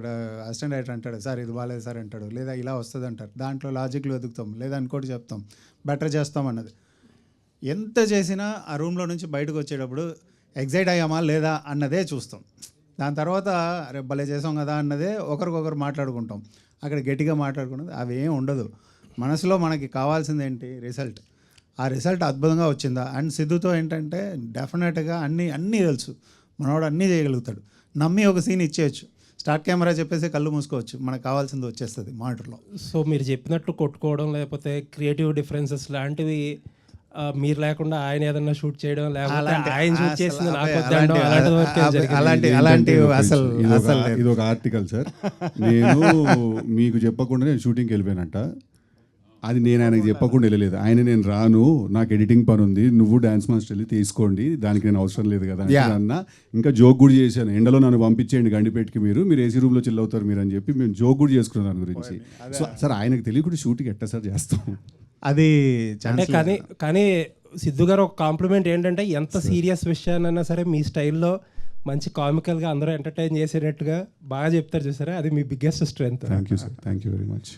అసిస్టెంట్ రైటర్ అంటాడు, సార్ ఇది బాగాలేదు సార్ అంటాడు, లేదా ఇలా వస్తుంది అంటారు. దాంట్లో లాజిక్లు వెతుకుతాం, లేదా ఇంకోటి చెప్తాం, బెటర్ చేస్తాం అన్నది. ఎంత చేసినా ఆ రూమ్లో నుంచి బయటకు వచ్చేటప్పుడు ఎగ్జైట్ అయ్యామా లేదా అన్నదే చూస్తాం. దాని తర్వాత రేపు భలే చేసాం కదా అన్నదే ఒకరికొకరు మాట్లాడుకుంటాం. అక్కడ గట్టిగా మాట్లాడుకున్నది అవి ఏం ఉండదు. మనసులో మనకి కావాల్సింది ఏంటి? రిజల్ట్. ఆ రిజల్ట్ అద్భుతంగా వచ్చిందా? అండ్ సిద్ధుతో ఏంటంటే డెఫినెట్గా అన్నీ తెలుసు, మనవాడు అన్నీ చేయగలుగుతాడు. నమ్మి ఒక సీన్ ఇచ్చేయచ్చు, స్టార్ట్ కెమెరా చెప్పేసి కళ్ళు మూసుకోవచ్చు, మనకు కావాల్సింది వచ్చేస్తుంది మానిటర్లో. సో మీరు చెప్పినట్టు కొట్టుకోవడం లేకపోతే క్రియేటివ్ డిఫరెన్సెస్ లాంటివి మీరు లేకుండా ఆయన ఏదన్నా షూట్ చేయడం లేకపోతే ఆయన షూట్ చేసింది ఇది ఒక ఆర్టికల్ సార్. నేను మీకు చెప్పకుండా నేను షూటింగ్కి వెళ్ళిపోయానంట. అది నేను ఆయనకు చెప్పకుండా వెళ్ళలేదు. నేను రాను, నాకు ఎడిటింగ్ పని ఉంది, నువ్వు డాన్స్ మాస్టర్ వెళ్ళి తీసుకోండి, దానికి నేను అవసరం లేదు కదా అన్న. ఇంకా జోక్ కూడా చేశాను, ఎండలో నన్ను పంపించేయండి గండిపేటకి, మీరు ఏసీ రూమ్లో చిల్ అవుతారు మీరు అని చెప్పి మేము జోక్ కూడా చేసుకున్నాం దాని గురించి. సో సార్ ఆయనకు తెలియకుండా షూటింగ్ ఎట్టా సార్ చేస్తాం అది. అంటే కానీ సిద్ధు గారు ఒక కాంప్లిమెంట్ ఏంటంటే ఎంత సీరియస్ విషయాన్నైనా సరే మీ స్టైల్లో మంచి కామికల్గా అందరూ ఎంటర్టైన్ చేసేటట్టుగా బాగా చెప్తారు చూసారా, అది మీ biggest strength. Thank you sir, thank you very much.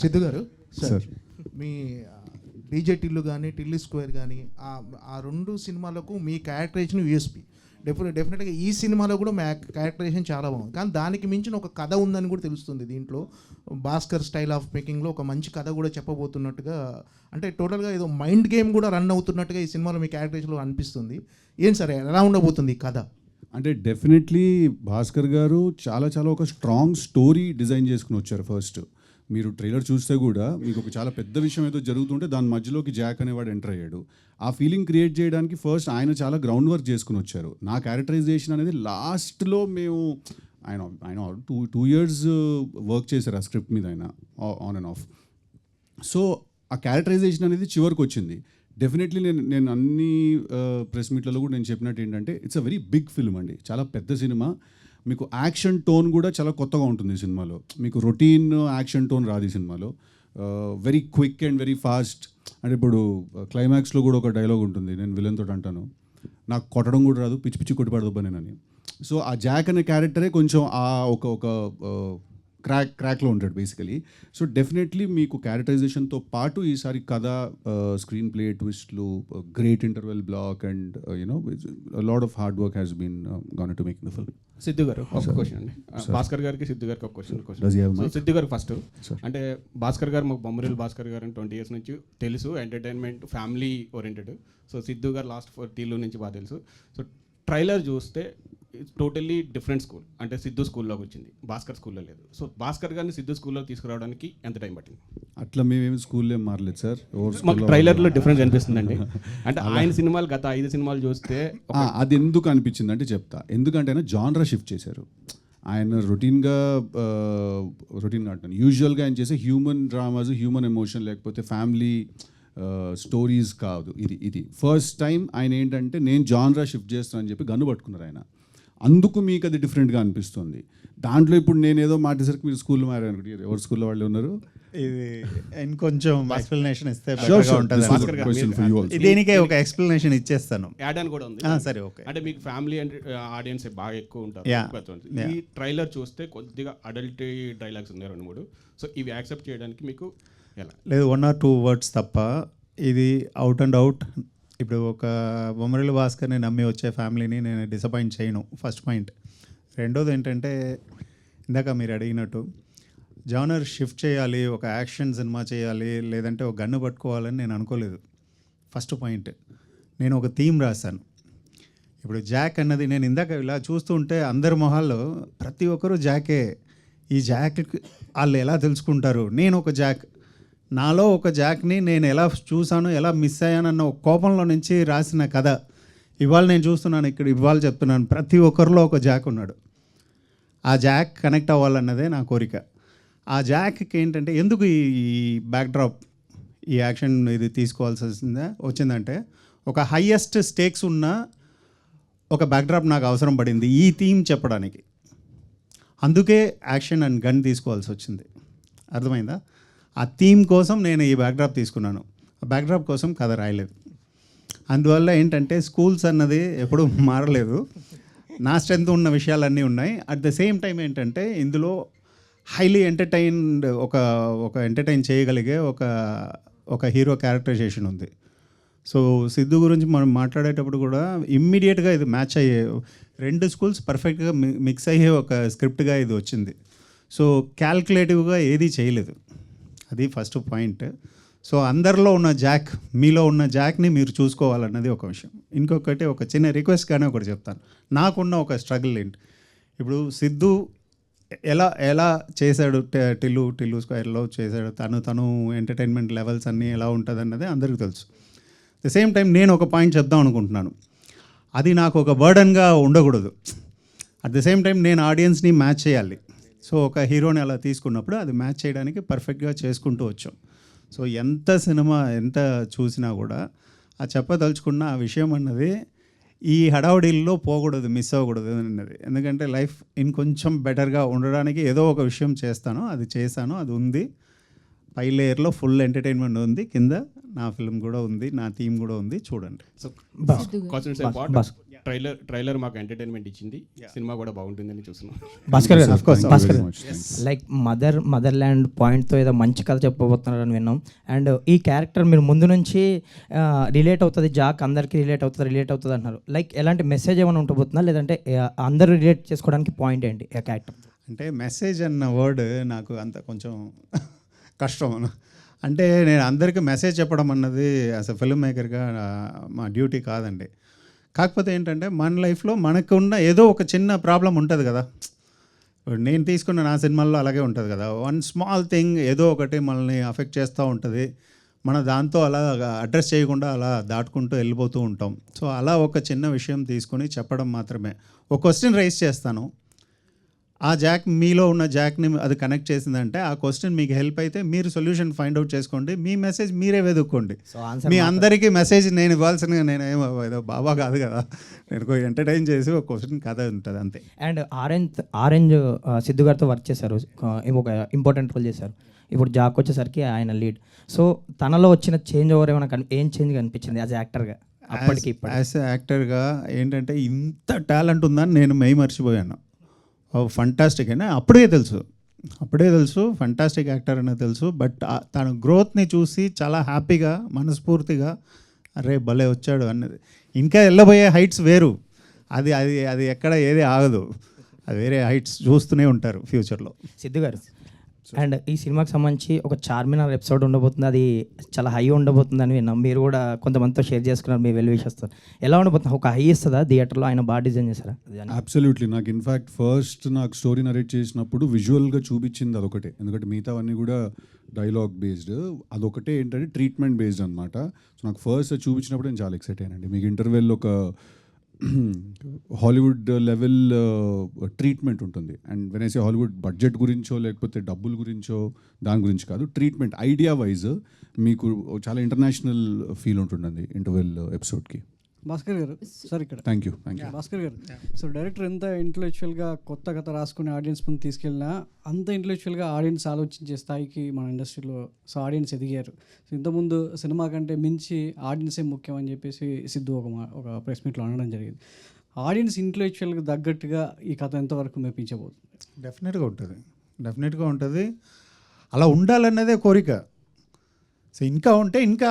Siddhu గారు సార్, మీ డీజే టిల్లు కానీ టిల్లు స్క్వేర్ కానీ ఆ 2 సినిమాలకు మీ క్యారెక్టరైజేషన్ యూఎస్పీ. డెఫినెట్గా ఈ సినిమాలో కూడా మా క్యారెక్టరైజేషన్ చాలా బాగుంది, కానీ దానికి మించిన ఒక కథ ఉందని కూడా తెలుస్తుంది. దీంట్లో భాస్కర్ స్టైల్ ఆఫ్ మేకింగ్లో ఒక మంచి కథ కూడా చెప్పబోతున్నట్టుగా, అంటే టోటల్గా ఏదో మైండ్ గేమ్ కూడా రన్ అవుతున్నట్టుగా ఈ సినిమాలో మీ క్యారెక్టరైజేషన్లో అనిపిస్తుంది. ఏం సరే ఎలా ఉండబోతుంది ఈ కథ? అంటే డెఫినెట్లీ భాస్కర్ గారు చాలా ఒక స్ట్రాంగ్ స్టోరీ డిజైన్ చేసుకుని వచ్చారు. ఫస్ట్ మీరు ట్రైలర్ చూస్తే కూడా మీకు ఒక చాలా పెద్ద విషయం ఏదో జరుగుతుంటే దాని మధ్యలోకి జాక్ అనేవాడు ఎంటర్ అయ్యాడు. ఆ ఫీలింగ్ క్రియేట్ చేయడానికి ఫస్ట్ ఆయన చాలా గ్రౌండ్ వర్క్ చేసుకుని వచ్చారు. నా క్యారెక్టరైజేషన్ అనేది లాస్ట్లో మేము ఆయన 2 years వర్క్ చేశారు ఆ స్క్రిప్ట్ మీద, ఆయన ఆన్ అండ్ ఆఫ్. సో ఆ క్యారెక్టరైజేషన్ అనేది చివరికి వచ్చింది. డెఫినెట్లీ నేను అన్ని ప్రెస్ మీట్లలో కూడా నేను చెప్పినట్టు ఏంటంటే it's a very big film అండి, చాలా పెద్ద సినిమా. మీకు యాక్షన్ టోన్ కూడా చాలా కొత్తగా ఉంటుంది ఈ సినిమాలో. మీకు రొటీన్ యాక్షన్ టోన్ రాదు ఈ సినిమాలో. Very quick and very fast. అంటే ఇప్పుడు క్లైమాక్స్లో కూడా ఒక డైలాగ్ ఉంటుంది, నేను విలన్ తోటి అంటాను, నాకు కొట్టడం కూడా రాదు, పిచ్చి కొట్టి పడదబ్బా నేనని. సో ఆ జాక్ అనే క్యారెక్టరే కొంచెం ఆ ఒక క్రాక్లో ఉంటాడు బేసికలీ. సో డెఫినెట్లీ మీకు క్యారెక్టరైజేషన్తో పాటు ఈసారి కథ, స్క్రీన్ ప్లే ట్విస్ట్లు, great interval block and you know lot of hard work has been gone to make the film. Siddhu garu ఒక క్వశ్చన్ అండి, భాస్కర్ గారికి సిద్ధు గారికి ఒక క్వశ్చన్. సిద్ధు గారికి ఫస్ట్, అంటే భాస్కర్ గారు మాకు బొమ్మరిల్ భాస్కర్ గారు 20 years నుంచి తెలుసు, entertainment family oriented. So Siddhu గారు లాస్ట్ 40 నుంచి బాగా తెలుసు. సో ట్రైలర్ చూస్తే టోటల్లీ డిఫరెంట్ స్కూల్, అంటే సిద్ధు స్కూల్లోకి వచ్చింది, భాస్కర్ స్కూల్లో లేదు. సో భాస్కర్ గారిని సిద్ధు స్కూల్లో తీసుకురావడానికి ఎంత టైం పట్టింది? అట్లా మేమేమి స్కూల్లో మారలేదు సార్. మాకు ట్రైలర్లో డిఫరెన్స్ అనిపిస్తుందండి. అంటే ఆయన సినిమాలు గత 5 సినిమాలు చూస్తే అది ఎందుకు అనిపించింది అంటే చెప్తా. ఎందుకంటే ఆయన జానరా షిఫ్ట్ చేశారు. ఆయన రొటీన్గా అంటాను, యూజువల్గా ఆయన చేసే హ్యూమన్ డ్రామాస్, హ్యూమన్ ఎమోషన్ లేకపోతే ఫ్యామిలీ స్టోరీస్ కాదు. ఇది ఫస్ట్ టైం ఆయన ఏంటంటే నేను జానరా షిఫ్ట్ చేస్తానని చెప్పి గన్ను పట్టుకున్నారు ఆయన. అందుకు మీకు అది డిఫరెంట్గా అనిపిస్తుంది. దాంట్లో ఇప్పుడు నేను ఏదో మాటేసరికి మీరు స్కూల్లో మారారు, ఎవరు స్కూల్లో వాళ్ళు ఉన్నారు? ఇది ఇంకొంచెం ఎక్స్ప్లెనేషన్ ఇస్తే ఉంటుంది. దీనికే ఒక ఎక్స్ప్లెనేషన్ ఇచ్చేస్తాను. యాడ్ అని కూడా ఉంది. సరే, ఓకే. అంటే మీకు ఫ్యామిలీ అండ్ ఆడియన్స్ బాగా ఎక్కువ ఉంటారు. ఈ ట్రైలర్ చూస్తే కొద్దిగా అడల్ట్ డైలాగ్స్ ఉన్నాయి 2-3. సో ఇవి యాక్సెప్ట్ చేయడానికి మీకు ఎలా? లేదు, 1 or 2 words తప్ప ఇది అవుట్ అండ్ అవుట్. ఇప్పుడు ఒక బొమ్మరిల్లు భాస్కర్ని నమ్మి వచ్చే ఫ్యామిలీని నేను డిసప్పాయింట్ చేయను, ఫస్ట్ పాయింట్. రెండోది ఏంటంటే ఇందాక మీరు అడిగినట్టు జానర్ షిఫ్ట్ చేయాలి, ఒక యాక్షన్ సినిమా చేయాలి, లేదంటే ఒక గన్ను పట్టుకోవాలని నేను అనుకోలేదు. ఫస్ట్ పాయింట్, నేను ఒక థీమ్ రాశాను. ఇప్పుడు జాక్ అన్నది నేను ఇందాక ఇలా చూస్తుంటే అందరి మొహాల్లో ప్రతి ఒక్కరూ జాకే. ఈ జాక్ వాళ్ళు ఎలా తెలుసుకుంటారు? నేను ఒక జాక్, నాలో ఒక జాక్ని నేను ఎలా చూసాను, ఎలా మిస్ అయ్యానన్న ఒక కోపంలో నుంచి రాసిన కథ ఇవాళ నేను చూస్తున్నాను ఇక్కడ, ఇవాళ చెప్తున్నాను. ప్రతి ఒక్కరిలో ఒక జాక్ ఉన్నాడు. ఆ జాక్ కనెక్ట్ అవ్వాలన్నదే నా కోరిక. ఆ జాక్కి ఏంటంటే ఎందుకు ఈ బ్యాక్డ్రాప్, ఈ యాక్షన్ ఇది తీసుకోవాల్సి వచ్చిందంటే ఒక హయ్యెస్ట్ స్టేక్స్ ఉన్న ఒక బ్యాక్డ్రాప్ నాకు అవసరం పడింది ఈ థీమ్ చెప్పడానికి. అందుకే యాక్షన్ అండ్ గన్ తీసుకోవాల్సి వచ్చింది. అర్థమైందా? ఆ థీమ్ కోసం నేను ఈ బ్యాక్డ్రాప్ తీసుకున్నాను. ఆ బ్యాక్డ్రాప్ కోసం కథ రాయలేదు. అందువల్ల ఏంటంటే స్కూల్స్ అన్నది ఎప్పుడూ మారలేదు. నా స్ట్రెంత్ ఉన్న విషయాలన్నీ ఉన్నాయి. అట్ ద సేమ్ టైం ఏంటంటే ఇందులో హైలీ ఎంటర్టైన్డ్ ఒక ఎంటర్టైన్ చేయగలిగే ఒక హీరో క్యారెక్టరైజేషన్ ఉంది. సో సిద్ధు గురించి మనం మాట్లాడేటప్పుడు కూడా ఇమ్మీడియట్గా ఇది మ్యాచ్ అయ్యే 2 స్కూల్స్ పర్ఫెక్ట్గా మిక్స్ అయ్యే ఒక స్క్రిప్ట్గా ఇది వచ్చింది. సో క్యాల్కులేటివ్గా ఏదీ చేయలేదు. అది ఫస్ట్ పాయింట్. సో అందరిలో ఉన్న జాక్, మీలో ఉన్న జాక్ని మీరు చూసుకోవాలన్నది ఒక విషయం. ఇంకొకటి ఒక చిన్న రిక్వెస్ట్గానే ఒకటి చెప్తాను. నాకున్న ఒక స్ట్రగుల్ ఏంటి, ఇప్పుడు సిద్ధు ఎలా చేశాడు, టిల్లు స్క్వేర్లో చేశాడు, తను ఎంటర్టైన్మెంట్ లెవెల్స్ అన్నీ ఎలా ఉంటుంది అన్నది అందరికీ తెలుసు. ద సేమ్ టైం నేను ఒక పాయింట్ చెప్దాం అనుకుంటున్నాను, అది నాకు ఒక బర్డన్గా ఉండకూడదు. అట్ ద సేమ్ టైం నేను ఆడియన్స్ని మ్యాచ్ చేయాలి. సో ఒక హీరోని అలా తీసుకున్నప్పుడు అది మ్యాచ్ చేయడానికి పర్ఫెక్ట్గా చేసుకుంటూ వచ్చాం. సో ఎంత సినిమా ఎంత చూసినా కూడా ఆ చెప్పదలుచుకున్న ఆ విషయం అన్నది ఈ హడావుడిల్లో పోకూడదు, మిస్ అవ్వకూడదు అన్నది. ఎందుకంటే లైఫ్ ఇంకొంచెం బెటర్గా ఉండడానికి ఏదో ఒక విషయం చేస్తాను, అది చేశాను, అది ఉంది. పై లేయర్లో ఫుల్ ఎంటర్టైన్మెంట్ ఉంది, కింద నా ఫిల్మ్ కూడా ఉంది, నా థీమ్ కూడా ఉంది, చూడండి. సో ట్రైలర్ మాకు ఎంటర్టైన్మెంట్ ఇచ్చింది, సినిమా కూడా బాగుంటుందని చూస్తున్నాం. భాస్కర్ గారు, లైక్ మదర్ ల్యాండ్ పాయింట్తో ఏదో మంచి కథ చెప్పబోతున్నారని విన్నాం. అండ్ ఈ క్యారెక్టర్ మీరు ముందు నుంచి రిలేట్ అవుతుంది, జాక్ అందరికీ రిలేట్ అవుతుంది అంటున్నారు. లైక్ ఎలాంటి మెసేజ్ ఏమైనా ఉండబోతుందా, లేదంటే అందరూ రిలేట్ చేసుకోవడానికి పాయింట్ ఏంటి ఆ క్యారెక్టర్? అంటే మెసేజ్ అన్న వర్డ్ నాకు అంత కొంచెం కష్టం. అంటే నేను అందరికీ మెసేజ్ చెప్పడం అన్నది యాజ్ అ ఫిల్మ్ మేకర్గా మా డ్యూటీ కాదండి. కాకపోతే ఏంటంటే మన లైఫ్లో మనకున్న ఏదో ఒక చిన్న ప్రాబ్లం ఉంటుంది కదా. నేను తీసుకున్న నా సినిమాల్లో అలాగే ఉంటుంది కదా. వన్ స్మాల్ థింగ్ ఏదో ఒకటి మనల్ని అఫెక్ట్ చేస్తూ ఉంటుంది. మన దాంతో అలా అడ్రస్ చేయకుండా అలా దాటుకుంటూ వెళ్ళిపోతూ ఉంటాం. సో అలా ఒక చిన్న విషయం తీసుకొని చెప్పడం మాత్రమే. ఒక క్వశ్చన్ రైజ్ చేస్తాను, ఆ జాక్ మీలో ఉన్న జాక్ని అది కనెక్ట్ చేసిందంటే ఆ క్వశ్చన్ మీకు హెల్ప్ అయితే మీరు సొల్యూషన్ ఫైండ్ అవుట్ చేసుకోండి, మీ మెసేజ్ మీరే వెతుక్కోండి. మీ అందరికీ మెసేజ్ నేను ఇవ్వాల్సిన, నేను ఏదో బాబా కాదు కదా, నేను ఎంటర్టైన్ చేసి ఒక క్వశ్చన్ కథ ఉంటుంది అంతే. అండ్ ఆరెంజ్ సిద్ధు గారితో వర్క్ చేశారు, ఒక ఇంపార్టెంట్ రోల్ చేశారు. ఇప్పుడు జాక్ వచ్చేసరికి ఆయన లీడ్. సో తనలో వచ్చిన చేంజ్ ఓవర్ ఏమైనా ఏం చేంజ్ కనిపించింది యాజ్ యాక్టర్గా? అప్పటికి యాజ్ యాక్టర్గా ఏంటంటే ఇంత టాలెంట్ ఉందని నేను మర్చిపోయాను. ఫంటాస్టిక్ అయినా అప్పుడే తెలుసు. అప్పుడే తెలుసు ఫంటాస్టిక్ యాక్టర్ అనేది తెలుసు. బట్ తన గ్రోత్ని చూసి చాలా హ్యాపీగా మనస్ఫూర్తిగా అరే భలే వచ్చాడు అన్నది. ఇంకా వెళ్ళబోయే హైట్స్ వేరు, అది అది అది ఎక్కడ ఏది ఆగదు, అది వేరే హైట్స్ చూస్తూనే ఉంటారు ఫ్యూచర్లో. సిద్ధు గారు, అండ్ ఈ సినిమాకి సంబంధించి ఒక చార్మినార్ ఎపిసోడ్ ఉండబోతుంది, అది చాలా హై ఉండబోతుంది అని విన్నాం. మీరు కూడా కొంతమందితో షేర్ చేసుకున్నారు మీ వెల్ విషెస్తో. ఎలా ఉండబోతుంది? ఒక హై ఇస్తుందా థియేటర్లో? ఆయన బాగా డిజైన్ చేశారా? అబ్సల్యూట్లీ. నాకు ఇన్ఫ్యాక్ట్ ఫస్ట్ నాకు స్టోరీ నరేట్ చేసినప్పుడు విజువల్గా చూపించింది అదొకటే, ఎందుకంటే మిగతావన్నీ కూడా డైలాగ్ బేస్డ్, అదొకటే ఏంటంటే ట్రీట్మెంట్ బేస్డ్ అనమాట. సో నాకు ఫస్ట్ చూపించినప్పుడు నేను చాలా ఎక్సైట్ అయ్యానండి. మీకు ఇంటర్వెల్ ఒక హాలీవుడ్ లెవెల్ ట్రీట్మెంట్ ఉంటుంది. And when I say Hollywood, budget గురించో లేకపోతే డబ్బుల గురించో దాని గురించి కాదు, ట్రీట్మెంట్ ఐడియా వైజ్ మీకు చాలా ఇంటర్నేషనల్ ఫీల్ ఉంటుందండి ఇంటర్వెల్ ఎపిసోడ్కి. భాస్కర్ గారు సార్ ఇక్కడ. Thank you. భాస్కర్ గారు, సో డైరెక్టర్ ఎంత ఇంటలెక్చువల్గా కొత్త కథ రాసుకుని ఆడియన్స్ ముందు తీసుకెళ్ళినా అంత ఇంటలెక్చువల్గా ఆడియన్స్ ఆలోచించే స్థాయికి మన ఇండస్ట్రీలో సో ఆడియన్స్ ఎదిగారు. సో ఇంతకుముందు సినిమా కంటే మించి ఆడియన్సే ముఖ్యం అని చెప్పేసి సిద్ధు ఒక ప్రెస్ మీట్లో అనడం జరిగింది. ఆడియన్స్ ఇంటలెక్చువల్గా తగ్గట్టుగా ఈ కథ ఎంతవరకు మెప్పించబోతుంది? డెఫినెట్గా ఉంటుంది. అలా ఉండాలన్నదే కోరిక. సో ఇంకా ఉంటే ఇంకా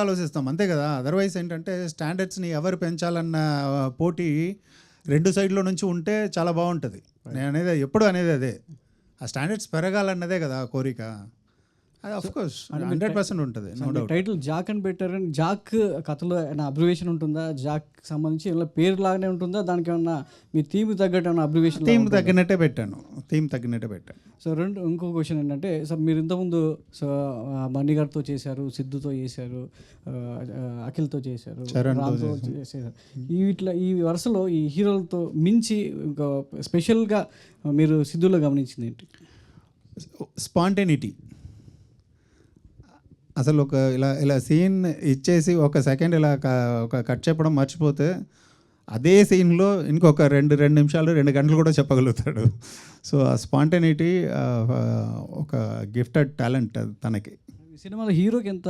ఆలోచిస్తాం అంతే కదా. అదర్వైజ్ ఏంటంటే స్టాండర్డ్స్ని ఎవరు పెంచాలన్న పోటీ రెండు సైడ్లో నుంచి ఉంటే చాలా బాగుంటుంది. నేను అనేది ఎప్పుడు అనేది అదే, ఆ స్టాండర్డ్స్ పెరగాలన్నదే కదా కోరిక. అది ఆఫ్ కోర్స్ 100% ఉంటుంది, నో డౌట్. టైటిల్ జాక్ అని పెట్టారని, జాక్ కథలో ఏమైనా అబ్రివేషన్ ఉంటుందా? జాక్ సంబంధించి ఏమైనా పేరు లాగానే ఉంటుందా? దానికి ఏమన్నా మీ థీమ్ తగ్గట్టు ఏమైనా అబ్రివేషన్? థీమ్ తగ్గినట్టే పెట్టాను. సో ఇంకో క్వశ్చన్ ఏంటంటే, సార్ మీరు ఇంతకుముందు సో మణి గారితో చేశారు, సిద్ధుతో చేశారు, అఖిల్తో చేశారు, రామ్తో చేశారు. ఈ వరుసలో ఈ హీరోలతో మించి ఇంకా స్పెషల్గా మీరు సిద్ధులో గమనించింది ఏంటి? స్పాంటేనిటీ. అసలు ఒక ఇలా సీన్ ఇచ్చేసి ఒక సెకండ్ ఇలా ఒక కట్ చెప్పడం మర్చిపోతే అదే సీన్లో ఇంకొక 2 నిమిషాలు 2 గంటలు కూడా చెప్పగలుగుతాడు. సో ఆ స్పాంటేనిటీ ఒక గిఫ్టెడ్ టాలెంట్ తనకి. సినిమాలో హీరోకి ఎంత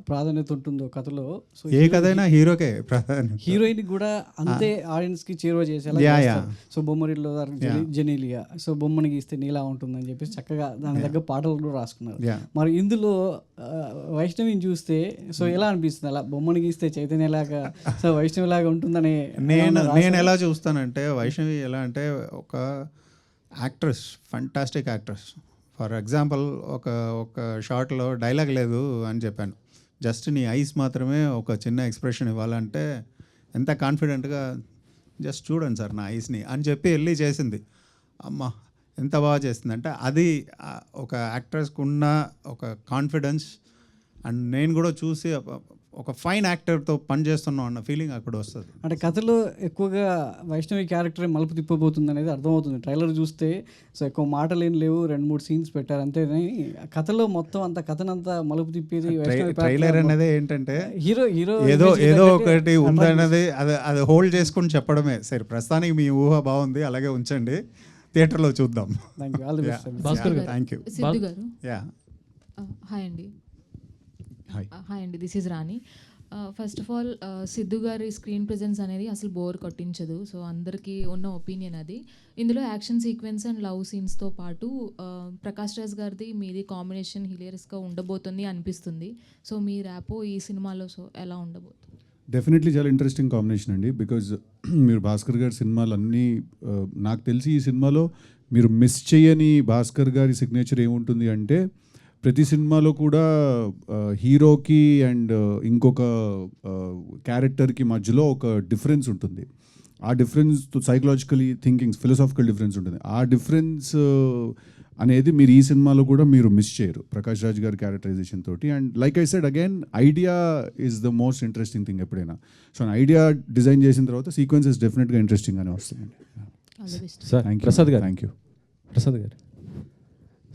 ప్రాధాన్యత ఉంటుందో కథలో, సో ఏ కథైనా హీరోకే ప్రాధాన్యత. హీరోయిన్ కూడా అంతే ఆడియన్స్కి చేరువ చేసేలా. సో బొమ్మరిలో జెనీలియా, సో బొమ్మని గీస్తే నీలా ఉంటుందని చెప్పేసి చక్కగా దాని దగ్గర పాటలు కూడా రాసుకున్నారు. మరి ఇందులో వైష్ణవిని చూస్తే సో ఎలా అనిపిస్తుంది? అలా బొమ్మని గీస్తే చైతన్యలాగా సో వైష్ణవిలాగా ఉంటుందని నేను ఎలా చూస్తానంటే, వైష్ణవి ఎలా అంటే ఒక actress, fantastic actress. For example ఒక షార్ట్లో డైలాగ్ లేదు అని చెప్పాను, జస్ట్ నీ ఐస్ మాత్రమే ఒక చిన్న ఎక్స్ప్రెషన్ ఇవ్వాలంటే ఎంత కాన్ఫిడెంట్గా జస్ట్ చూడండి సార్ నా ఐస్ని అని చెప్పి వెళ్ళి చేసింది. అమ్మ ఎంత బాగా చేసిందంటే అది ఒక యాక్ట్రెస్కి ఉన్న ఒక కాన్ఫిడెన్స్. అండ్ నేను కూడా చూసి ఒక ఫైన్ యాక్టర్తో పనిచేస్తున్నాం అన్న ఫీలింగ్ అక్కడ వస్తుంది. అంటే కథలో ఎక్కువగా వైష్ణవి క్యారెక్టర్ మలుపు తిప్పబోతుంది అనేది అర్థమవుతుంది ట్రైలర్ చూస్తే. సో ఎక్కువ మాటలు ఏం లేవు, 2-3 సీన్స్ పెట్టారు అంతేనే. కథలో మొత్తం అంత కథనంతా మలుపు తిప్పేది ట్రైలర్ అనేది ఏంటంటే హీరో ఏదో ఒకటి ఉందన్నది అది హోల్డ్ చేసుకుని చెప్పడమే. సరే ప్రస్తుతానికి మీ ఊహ బాగుంది, అలాగే ఉంచండి, థియేటర్లో చూద్దాం. Thank you. హాయ్ అండి, this is Rani. First of all Siddhu గారి స్క్రీన్ ప్రెజెన్స్ అనేది అసలు బోర్ కొట్టించదు. సో అందరికీ ఉన్న ఒపీనియన్ అది. ఇందులో యాక్షన్ సీక్వెన్స్ అండ్ లవ్ సీన్స్తో పాటు ప్రకాష్ రాజ్ గారిది మీది కాంబినేషన్ హిలేరియస్గా ఉండబోతుంది అనిపిస్తుంది. సో మీ ర్యాపో ఈ సినిమాలో సో ఎలా ఉండబోతుంది? డెఫినెట్లీ చాలా ఇంట్రెస్టింగ్ కాంబినేషన్ అండి. బికాజ్ మీరు భాస్కర్ గారి సినిమాలు అన్నీ నాకు తెలిసి ఈ సినిమాలో మీరు మిస్ చేయని భాస్కర్ గారి సిగ్నేచర్ ఏముంటుంది అంటే, ప్రతి సినిమాలో కూడా హీరోకి అండ్ ఇంకొక క్యారెక్టర్కి మధ్యలో ఒక డిఫరెన్స్ ఉంటుంది. ఆ difference psychologically thinking, philosophical difference ఉంటుంది. ఆ డిఫరెన్స్ అనేది మీరు ఈ సినిమాలో కూడా మీరు మిస్ చేయరు ప్రకాష్ రాజ్ గారి క్యారెక్టరైజేషన్ తోటి. And like I said again, idea is the most interesting thing ఎప్పుడైనా. సో ఐడియా డిజైన్ చేసిన తర్వాత సీక్వెన్సెస్ డెఫినెట్గా ఇంట్రెస్టింగ్గానే వస్తాయండి. సార్ ప్రసాద్ గారు, థ్యాంక్ యూ. ప్రసాద్ గారు,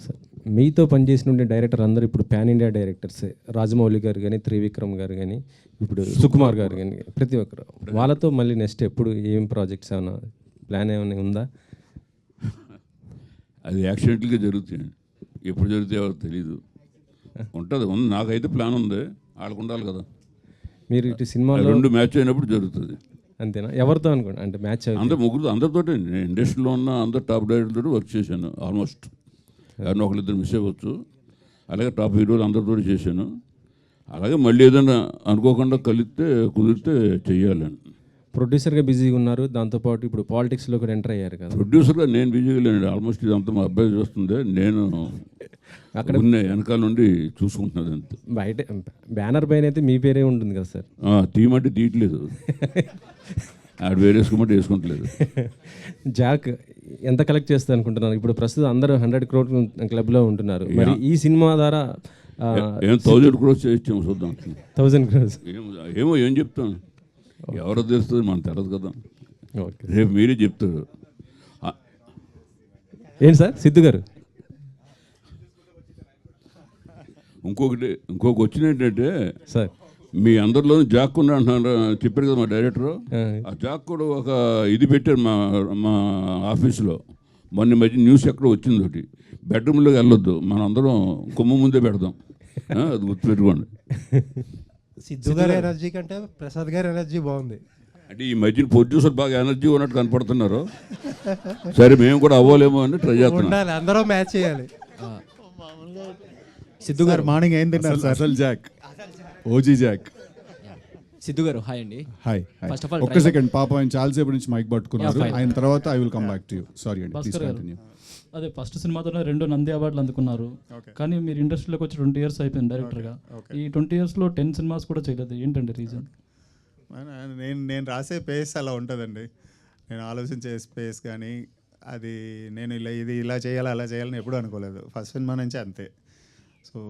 సార్ మీతో పనిచేసిన డైరెక్టర్ అందరూ ఇప్పుడు పాన్ ఇండియా డైరెక్టర్సే. రాజమౌళి గారు కానీ, త్రివిక్రమ్ గారు కానీ, ఇప్పుడు సుకుమార్ గారు కానీ, ప్రతి ఒక్కరు. వాళ్ళతో మళ్ళీ నెక్స్ట్ ఎప్పుడు ఏం ప్రాజెక్ట్స్ ఏమైనా ప్లాన్ ఏమైనా ఉందా? అది యాక్సిడెంట్గా జరుగుతాయి, ఎప్పుడు జరుగుతాయో తెలీదు. ఉంటుంది, నాకైతే ప్లాన్ ఉంది, వాళ్ళకు ఉండాలి కదా. మీరు ఇటు సినిమాలో 2 మ్యాచ్ అయినప్పుడు జరుగుతుంది. అంతేనా? ఎవరితో అనుకోండి అంటే మ్యాచ్ అందరు ముగ్గురు అందరితోటి ఇండస్ట్రీలో ఉన్న అందరు టాప్ డైరెక్టర్తో వర్క్ చేశాను ఆల్మోస్ట్. కానీ ఒకళ్ళిద్దరు మిస్ అవ్వచ్చు. అలాగే టాప్ హీరోలు అందరితో చేశాను. అలాగే మళ్ళీ ఏదైనా అనుకోకుండా కుదిరితే చెయ్యాలని. ప్రొడ్యూసర్గా బిజీగా ఉన్నారు, దాంతోపాటు ఇప్పుడు పాలిటిక్స్లో కూడా ఎంటర్ అయ్యారు కదా. ప్రొడ్యూసర్గా నేను బిజీగా లేనండి. ఆల్మోస్ట్ ఇదంతా మా అబ్బాయి చూస్తుంది, నేను అక్కడ ఉన్న వెనకాల నుండి చూసుకుంటున్నది అంతే. బయట బ్యానర్ పైన అయితే మీ పేరే ఉంటుంది కదా సార్. తీయమంటే తీయట్లేదు, ఆడు వేరేసుకోమంటే వేసుకుంటలేదు. జాక్ ఎంత కలెక్ట్ చేస్తా అనుకుంటున్నారు? ఇప్పుడు ప్రస్తుతం అందరూ 100 crore క్లబ్లో ఉంటున్నారు. మరి ఈ సినిమా ద్వారా 1000 crores చేయించాము, చూద్దాం. 1000 crores ఏమో ఏం చెప్తాను, ఎవరో తెలుస్తుంది, మనకు తెలియదు కదా. రేపు మీరే చెప్తారు. ఏంటి సార్ సిద్ధు గారు? ఇంకొక వచ్చిన ఏంటంటే సార్, మీ అందరిలోనూ జాక్ కూడా అంటున్నారు చెప్పారు కదా మా డైరెక్టరు. ఆ జాక్ కూడా ఒక ఇది పెట్టారు మా ఆఫీసులో. మొన్న మధ్య న్యూస్ ఎక్కడో వచ్చింది ఒకటి, బెడ్రూమ్లోకి వెళ్ళొద్దు, మనం అందరం కొమ్మ ముందే పెడదాం, అది గుర్తుపెట్టుకోండి. సిద్ధు గారి ఎనర్జీ కంటే ప్రసాద్ గారి ఎనర్జీ బాగుంది. అంటే ఈ మధ్యన ప్రొడ్యూసర్ బాగా ఎనర్జీ ఉన్నట్టు కనపడుతున్నారు. సరే మేము కూడా అవ్వలేమో అని ట్రై చేస్తున్నాం. అందరూ మ్యాచ్ చేయాలి. సిద్ధు గారు మార్నింగ్ ఏం తిన్నారు సార్? అసలు జాక్, ఓజీ జాక్. సిద్ధు గారు హాయ్ అండి. హాయ్. ఫస్ట్ ఆఫ్ ఆల్ ఒక్క సెకండ్, పాప ఆయన చాలాసేపు నుంచి మైక్ పట్టుకున్నారు. ఆయన తర్వాత I will come back to you. Sorry అండి, ప్లీజ్ కంటిన్యూ. అదే ఫస్ట్ సినిమాతోనే 2 నంది అవార్డులు అందుకున్నారు. కానీ మీరు ఇండస్ట్రీలోకి వచ్చి 20 years అయిపోయింది డైరెక్టర్గా. ఈ 20 yearsలో 10 సినిమాస్ కూడా చేయలేదు, ఏంటండి రీజన్? నేను రాసే పేస్ అలా ఉంటుందండి. నేను ఆలోచించే స్పేస్ కానీ అది నేను ఇలా చేయాలి అలా చేయాలని ఎప్పుడూ అనుకోలేదు. ఫస్ట్ సినిమా నుంచి అంతే. సో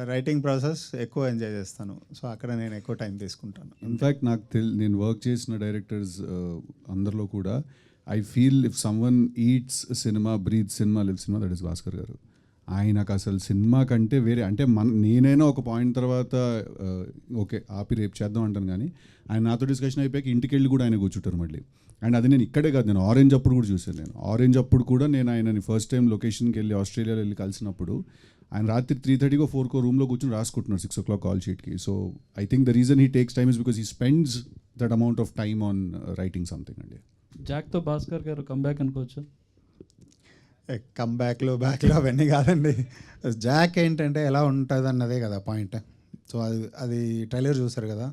రైటింగ్ ప్రాసెస్ ఎక్కువ ఎంజాయ్ చేస్తాను. సో అక్కడ నేను ఎక్కువ టైం తీసుకుంటాను. ఇన్ఫ్యాక్ట్ నేను వర్క్ చేసిన డైరెక్టర్స్ అందరిలో కూడా I feel if someone eats cinema, breathe cinema, live cinema, that is Bhaskar garu. ఆయనకు అసలు సినిమా కంటే వేరే, అంటే నేనైనా ఒక పాయింట్ తర్వాత ఓకే ఆపి రేపు చేద్దాం అంటాను, కానీ ఆయన నాతో డిస్కషన్ అయిపోయాక ఇంటికి వెళ్ళి కూడా ఆయన కూర్చుంటారు మళ్ళీ. అండ్ అది నేను ఇక్కడే కాదు, నేను ఆరెంజ్ అప్పుడు కూడా చూశాను. నేను ఆరెంజ్ అప్పుడు కూడా నేను ఆయనని ఫస్ట్ టైం లొకేషన్కి వెళ్ళి ఆస్ట్రేలియాలో వెళ్ళి కలిసినప్పుడు ఆయన రాత్రి 3:30 4 రూమ్లో కూర్చొని రాసుకుంటున్నారు 6 o'clock కాల్ షీట్కి. So I think the reason he takes time is because he spends that amount of time on writing something అండి. జాక్తో భాస్కర్ గారు కంబ్యాక్ అనుకోవచ్చు? బ్యాక్లో అవన్నీ కాదండి. జాక్ ఏంటంటే ఎలా ఉంటుంది అన్నదే కదా పాయింట్. సో అది ట్రైలర్ చూసారు కదా,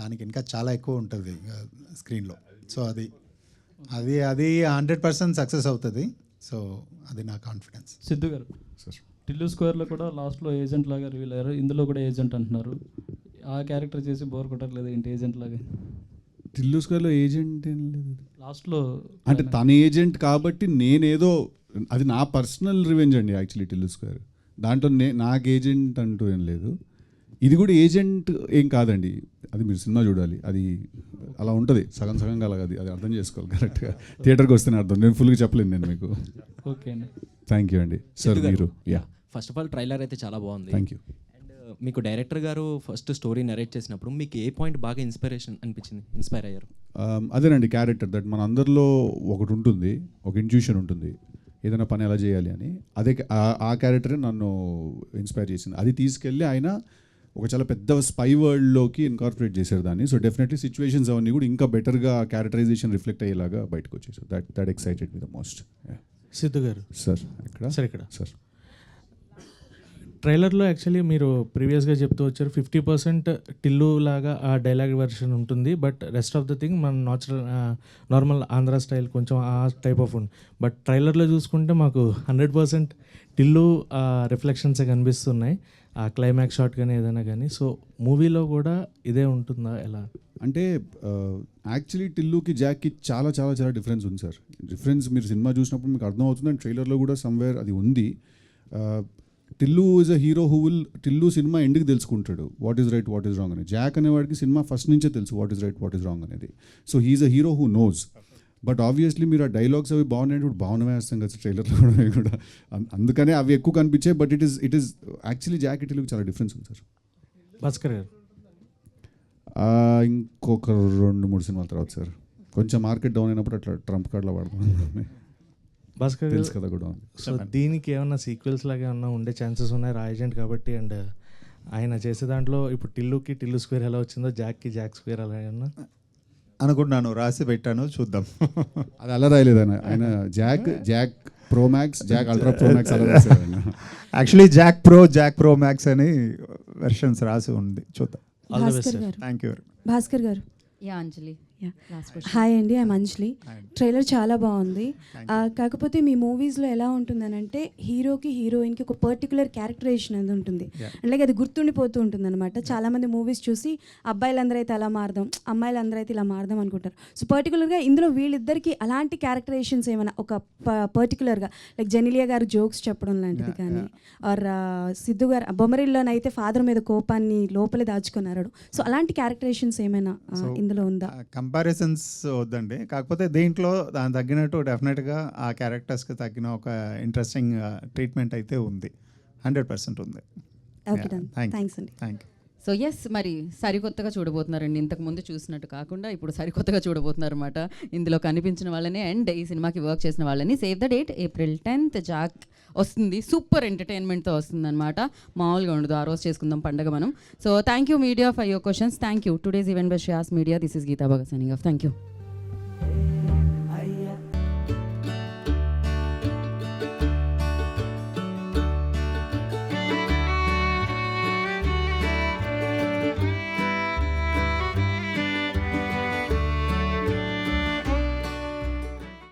దానికి ఇంకా చాలా ఎక్కువ ఉంటుంది స్క్రీన్లో. సో అది 100% సక్సెస్ అవుతుంది. సో అది నా కాన్ఫిడెన్స్. సిద్ధు గారు, టిల్లు స్క్వేర్లో కూడా లాస్ట్లో ఏజెంట్ లాగా రివీల్ అయ్యారు, ఇందులో కూడా ఏజెంట్ అంటున్నారు. ఆ క్యారెక్టర్ చేసి బోర్ కొట్టట్లేదు ఏంటి ఏజెంట్ లాగా? టిల్లు స్క్వేర్లో ఏజెంట్ ఏం లేదు లాస్ట్లో, అంటే తన ఏజెంట్ కాబట్టి నేనేదో, అది నా పర్సనల్ రివెంజ్ అండి యాక్చువల్లీ. టిల్లు స్క్వేర్ దాంట్లో నాకు ఏజెంట్ అంటూ ఏం లేదు. ఇది కూడా ఏజెంట్ ఏం కాదండి, అది మీరు సినిమా చూడాలి. అది అలా ఉంటుంది, సగం సగంగా అలాగ అది అర్థం చేసుకోవాలి కరెక్ట్గా. థియేటర్కి వస్తేనే అర్థం, నేను ఫుల్గా చెప్పలేను నేను మీకు. ఓకే అండి, థ్యాంక్ యూ అండి. సార్ మీరు ఫస్ట్ ఆఫ్ ఆల్ ట్రైలర్ అయితే చాలా బాగుంది. Thank you. అండ్ మీకు డైరెక్టర్ గారు ఫస్ట్ స్టోరీ నరేట్ చేసినప్పుడు మీకు ఏ పాయింట్ బాగా ఇన్స్పైర్ అయ్యారు? అదేనండి క్యారెక్టర్, దట్ మన అందరిలో ఒకటి ఉంటుంది, ఒక ఇంట్యూషన్ ఉంటుంది ఏదైనా పని ఎలా చేయాలి అని. అదే ఆ క్యారెక్టరే నన్ను ఇన్స్పైర్ చేసింది. అది తీసుకెళ్ళి ఆయన ఒక చాలా పెద్ద స్పై వరల్డ్లోకి ఇన్కార్పొరేట్ చేశారు దాన్ని. సో డెఫినెట్లీ సిచ్యువేషన్స్ అవన్నీ కూడా ఇంకా బెటర్గా క్యారెక్టరైజేషన్ రిఫ్లెక్ట్ అయ్యేలాగా బయటకు వచ్చేసారు. That excited me the most. Siddhu గారు సార్ ఇక్కడ సార్ ట్రైలర్లో యాక్చువల్లీ మీరు ప్రీవియస్గా చెప్తూ వచ్చారు 50% టిల్లు లాగా ఆ డైలాగ్ వెర్షన్ ఉంటుంది, but rest of the thing మన నార్మల్ ఆంధ్ర స్టైల్ కొంచెం ఆ టైప్ ఆఫ్ ఉంది. బట్ ట్రైలర్లో చూసుకుంటే మాకు 100% టిల్లు రిఫ్లెక్షన్సే కనిపిస్తున్నాయి, ఆ క్లైమాక్స్ షాట్ కానీ ఏదైనా కానీ. సో మూవీలో కూడా ఇదే ఉంటుందా ఎలా? అంటే యాక్చువల్లీ టిల్లుకి జాక్కి చాలా చాలా చాలా డిఫరెన్స్ ఉంది సార్. డిఫరెన్స్ మీరు సినిమా చూసినప్పుడు మీకు అర్థం అవుతుంది, అండ్ ట్రైలర్లో కూడా సమ్వేర్ అది ఉంది. Tillu is a hero Tillu సినిమా ఎండ్కి తెలుసుకుంటాడు what is right what is wrong అని. జాక్ అనేవాడికి సినిమా ఫస్ట్ నుంచే తెలుసు what is right what is wrong అనేది. So he is a hero who knows. But obviously మీరు ఆ డైలాగ్స్ అవి బాగున్నాయి, ఇప్పుడు బాగున్నాయి వేస్తాం కదా ట్రైలర్లో కూడా, అందుకనే అవి ఎక్కువ కనిపించాయి. But it is actually Jack టిల్లుకి చాలా డిఫరెన్స్ ఉంది సార్. భాస్కర్ గారు ఇంకొక 2-3 సినిమాల తర్వాత సార్ కొంచెం మార్కెట్ డౌన్ అయినప్పుడు అట్లా ట్రంప్ కార్డ్లో వాడతాం. భాస్కర్ తెలుసు కదా కూడా. సో దీనికి ఏమన్నా సీక్వెల్స్ లాగా ఏమన్నా ఉండే ఛాన్సెస్ ఉన్నాయి రాయజెంట్ కాబట్టి? అండ్ ఆయన చేసే దాంట్లో ఇప్పుడు టిల్లు స్క్వేర్ ఎలా వచ్చిందో జాక్ స్క్వేర్ అలా ఏమన్నా? అనుకున్నాను, రాసి పెట్టాను, చూద్దాం. అది అలా రాయలేదు ఆయన Jack pro max, Jack ultra pro max అలా రాశారు ఆయన. యాక్చువల్లీ జాక్ ప్రో మ్యాక్స్ అని వెర్షన్స్ రాసి ఉంది, చూద్దాం. Thank you. భాస్కర్ గారు. యా అంజలి. హాయ్ అండి, ఐఎమ్ అంజలి. ట్రైలర్ చాలా బాగుంది. కాకపోతే మీ మూవీస్లో ఎలా ఉంటుందనంటే హీరోకి హీరోయిన్కి ఒక పర్టికులర్ క్యారెక్టరైజేషన్ అనేది ఉంటుంది, అలాగే అది గుర్తుండిపోతూ ఉంటుంది అనమాట. చాలామంది మూవీస్ చూసి అబ్బాయిలందరూ అయితే అలా మారదాం, అమ్మాయిలందరూ అయితే ఇలా మారదాం అనుకుంటారు. సో పర్టికులర్గా ఇందులో వీళ్ళిద్దరికి అలాంటి క్యారెక్టరైజేషన్స్ ఏమైనా ఒక పర్టికులర్గా లైక్ జెనిలియా గారు జోక్స్ చెప్పడం లాంటిది కానీ, ఆర్ సిద్ధు గారు బొమ్మరిల్లోనైతే ఫాదర్ మీద కోపాన్ని లోపలే దాచుకున్నారు. సో అలాంటి క్యారెక్టరైజేషన్స్ ఏమైనా ఇందులో ఉందా? కంపారిజన్స్ వద్దండి, కాకపోతే దీంట్లో దాని తగ్గినట్టు డెఫినెట్గా ఆ క్యారెక్టర్స్కి తగ్గిన ఒక ఇంట్రెస్టింగ్ ట్రీట్మెంట్ అయితే ఉంది, 100% ఉంది. థ్యాంక్స్ అండి. Thank you. సో ఎస్, మరి సరికొత్తగా చూడబోతున్నారండి, ఇంతకుముందు చూసినట్టు కాకుండా ఇప్పుడు సరికొత్తగా చూడబోతున్నారు అనమాట. ఇందులో కనిపించిన వాళ్ళని అండ్ ఈ సినిమాకి వర్క్ చేసిన వాళ్ళని. Save the date, April 10th Jack వస్తుంది. సూపర్ ఎంటర్టైన్మెంట్తో వస్తుంది అనమాట, మామూలుగా ఉండదు. ఆ రోజు చేసుకుందాం పండగ మనం. So thank you media for your questions. Thank you. Today's event by Shreyas media. This is Geetha Bhagat signing off. Thank you.